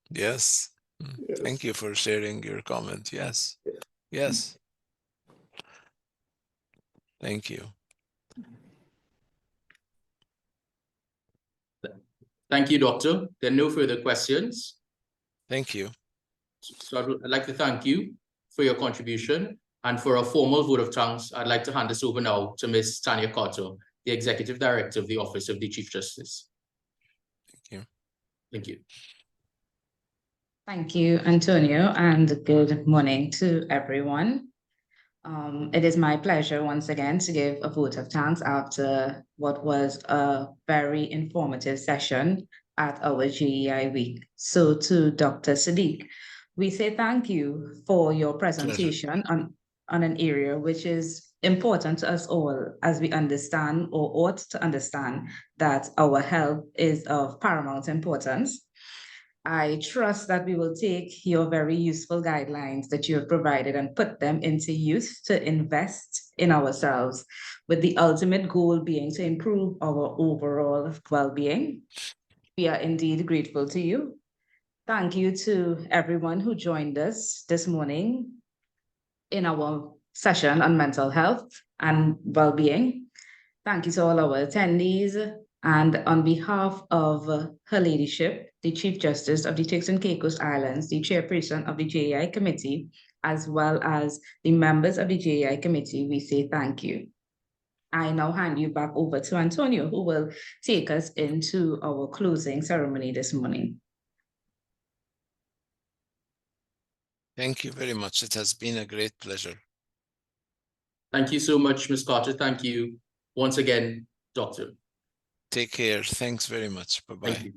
Yes. Yes. Thank you for sharing your comment. Yes. Yes. Thank you. Thank you, Doctor. There are no further questions. Thank you. So I'd like to thank you for your contribution, and for a formal vote of thanks, I'd like to hand this over now to Ms. Tanya Carter, the Executive Director of the Office of the Chief Justice. Thank you. Thank you. Thank you, Antonio, and good morning to everyone. It is my pleasure once again to give a vote of thanks after what was a very informative session at our JEI week. So to Dr. Sadiq, we say thank you for your presentation on an area which is important to us all, as we understand, or ought to understand, that our health is of paramount importance. I trust that we will take your very useful guidelines that you have provided and put them into use to invest in ourselves, with the ultimate goal being to improve our overall well-being. We are indeed grateful to you. Thank you to everyone who joined us this morning in our session on mental health and well-being. Thank you to all our attendees. And on behalf of Her Ladyship, the Chief Justice of the Turks and Caicos Islands, the Chairperson of the JEI Committee, as well as the members of the JEI Committee, we say thank you. I now hand you back over to Antonio, who will take us into our closing ceremony this morning. Thank you very much. It has been a great pleasure. Thank you so much, Ms. Carter. Thank you once again, Doctor. Take care. Thanks very much. Bye-bye. Thank you.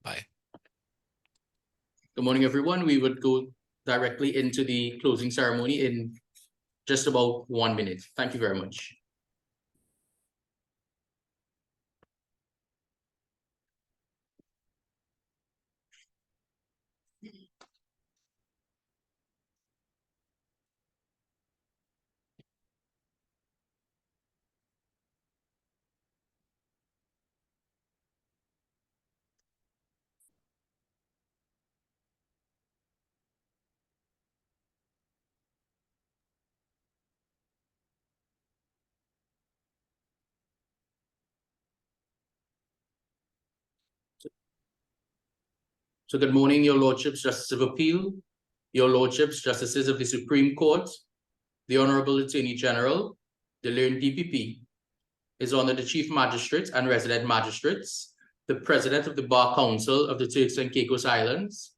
Bye. Good morning, everyone. We would go directly into the closing ceremony in just about 1 minute. Thank you very much. So good morning, Your Lordships, Justice of Appeal, Your Lordships, Justices of the Supreme Court, the Honorable Attorney General, the learned DPP, His Honor the Chief Magistrates and Resident Magistrates, the President of the Bar Council of the Turks and Caicos Islands,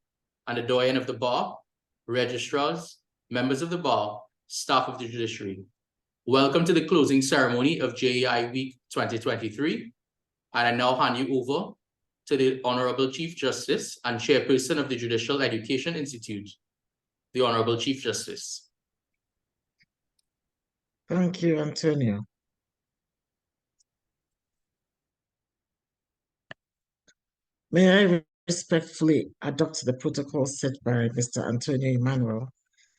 and the Doyen of the Bar, registrars, members of the Bar, staff of the Judiciary. Welcome to the closing ceremony of JEI Week 2023, and I now hand you over to the Honorable Chief Justice and Chairperson of the Judicial Education Institute, the Honorable Chief Justice. Thank you, Antonio. May I respectfully adopt the protocol set by Mr. Antonio Emmanuel,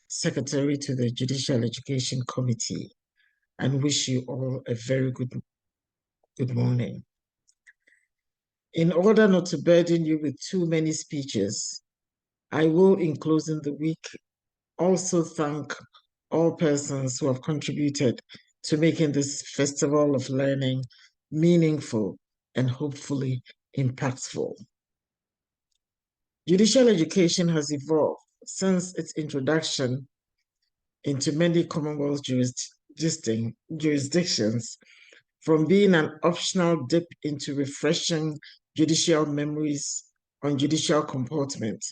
Secretary to the Judicial Education Committee, and wish you all a very good morning. In order not to burden you with too many speeches, I will, in closing the week, also thank all persons who have contributed to making this Festival of Learning meaningful and hopefully impactful. Judicial education has evolved since its introduction into many Commonwealth jurisdictions, from being an optional dip into refreshing judicial memories on judicial comportment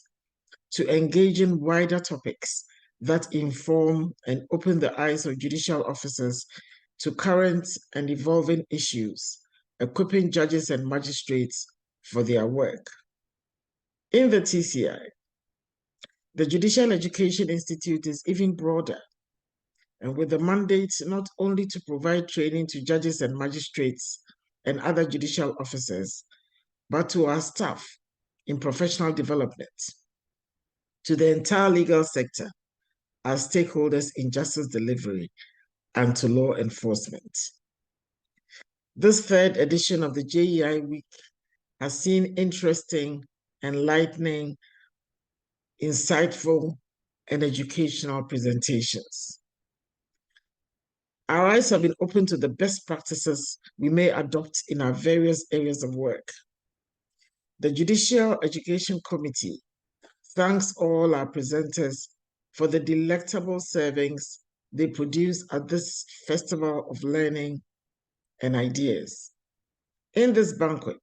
to engaging wider topics that inform and open the eyes of judicial officers to current and evolving issues, equipping judges and magistrates for their work. In the TCI, the Judicial Education Institute is even broader, and with the mandate not only to provide training to judges and magistrates and other judicial officers, but to our staff in professional development, to the entire legal sector, our stakeholders in justice delivery, and to law enforcement. This third edition of the JEI Week has seen interesting, enlightening, insightful, and educational presentations. Our eyes have been opened to the best practices we may adopt in our various areas of work. The Judicial Education Committee thanks all our presenters for the delectable servings they produce at this Festival of Learning and Ideas. In this banquet,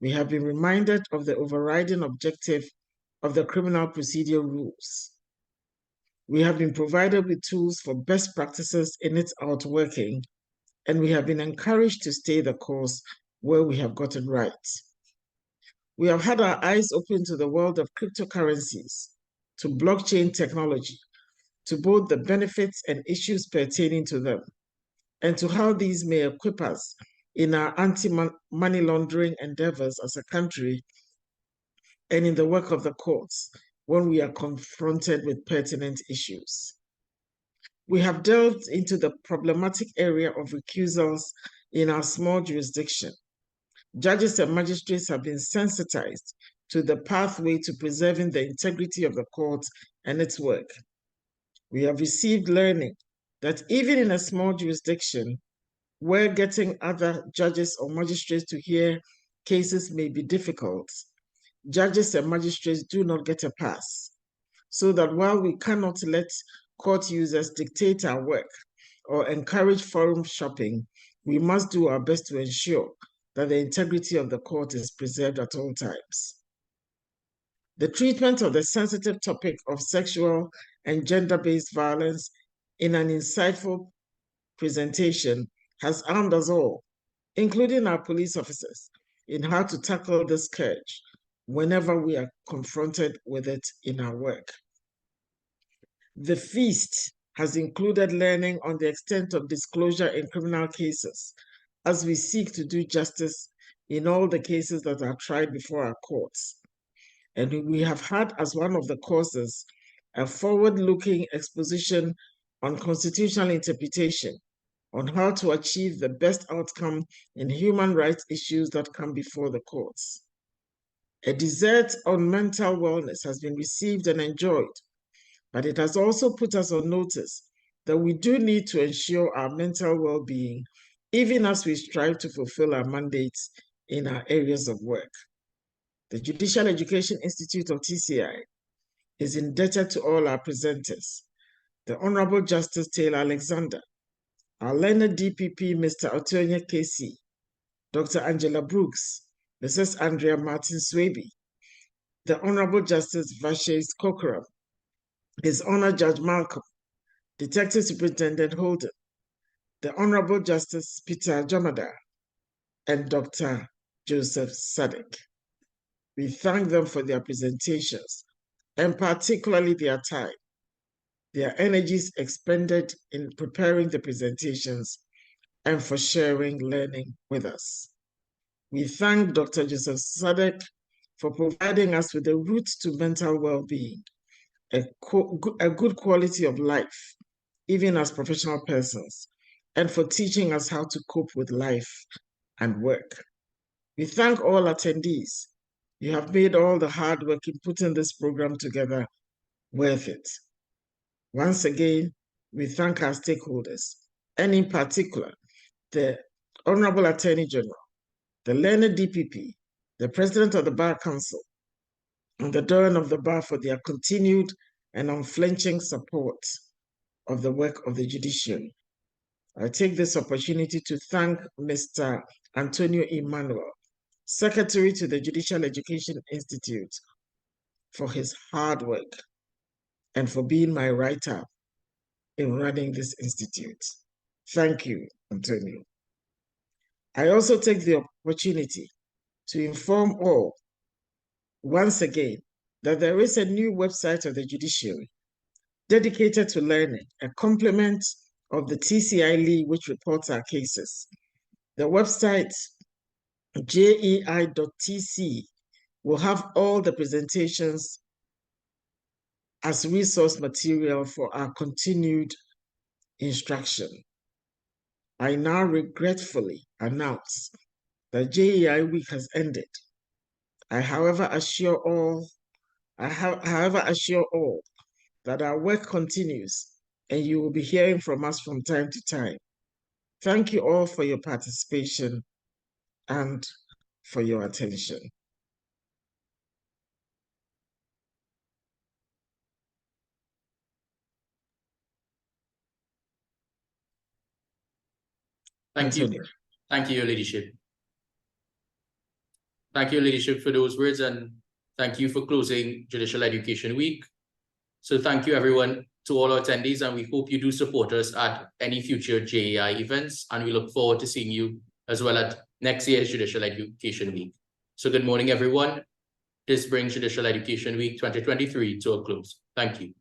we have been reminded of the overriding objective of the criminal procedure rules. We have been provided with tools for best practices in its outworking, and we have been encouraged to stay the course where we have gotten right. We have had our eyes open to the world of cryptocurrencies, to blockchain technology, to both the benefits and issues pertaining to them, and to how these may equip us in our anti-money laundering endeavors as a country and in the work of the courts when we are confronted with pertinent issues. We have delved into the problematic area of recusals in our small jurisdiction. Judges and magistrates have been sensitized to the pathway to preserving the integrity of the court and its work. We have received learning that even in a small jurisdiction, where getting other judges or magistrates to hear cases may be difficult, judges and magistrates do not get a pass. So that while we cannot let court users dictate our work or encourage forum shopping, we must do our best to ensure that the integrity of the court is preserved at all times. The treatment of the sensitive topic of sexual and gender-based violence in an insightful presentation has armed us all, including our police officers, in how to tackle this scourge whenever we are confronted with it in our work. The feast has included learning on the extent of disclosure in criminal cases as we seek to do justice in all the cases that are tried before our courts. And we have had as one of the courses a forward-looking exposition on constitutional interpretation, on how to achieve the best outcome in human rights issues that come before the courts. A dessert on mental wellness has been received and enjoyed, but it has also put us on notice that we do need to ensure our mental well-being, even as we strive to fulfill our mandates in our areas of work. The Judicial Education Institute of TCI is indebted to all our presenters, the Honorable Justice Taylor Alexander, our learned DPP, Mr. Otonya KC, Dr. Angela Brooks, Mrs. Andrea Martin Swaby, the Honorable Justice Vachesh Kokoram, His Honor Judge Malcolm, Detective Superintendent Holden, the Honorable Justice Peter Jamadar, and Dr. Joseph Sadek. We thank them for their presentations, and particularly their time, their energies expended in preparing the presentations, and for sharing learning with us. We thank Dr. Joseph Sadek for providing us with a route to mental well-being, a good quality of life, even as professional persons, and for teaching us how to cope with life and work. We thank all attendees. You have made all the hard work in putting this program together worth it. Once again, we thank our stakeholders, and in particular, the Honorable Attorney General, the learned DPP, the President of the Bar Council, and the Dean of the Bar for their continued and unflinching support of the work of the judiciary. I take this opportunity to thank Mr. Antonio Emmanuel, Secretary to the Judicial Education Institute, for his hard work and for being my writer in running this institute. Thank you, Antonio. I also take the opportunity to inform all, once again, that there is a new website of the judiciary dedicated to learning, a complement of the TCI Lee, which reports our cases. The website, jei.tc, will have all the presentations as resource material for our continued instruction. I now regretfully announce that JEI week has ended. I however assure all that our work continues and you will be hearing from us from time to time. Thank you all for your participation and for your attention. Thank you. Antonio. Thank you, Your Ladyship. Thank you, Your Ladyship, for those words, and thank you for closing Judicial Education Week. So thank you, everyone, to all our attendees, and we hope you do support us at any future JEI events, and we look forward to seeing you as well at next year's Judicial Education Week. So good morning, everyone. This brings Judicial Education Week 2023 to a close. Thank you.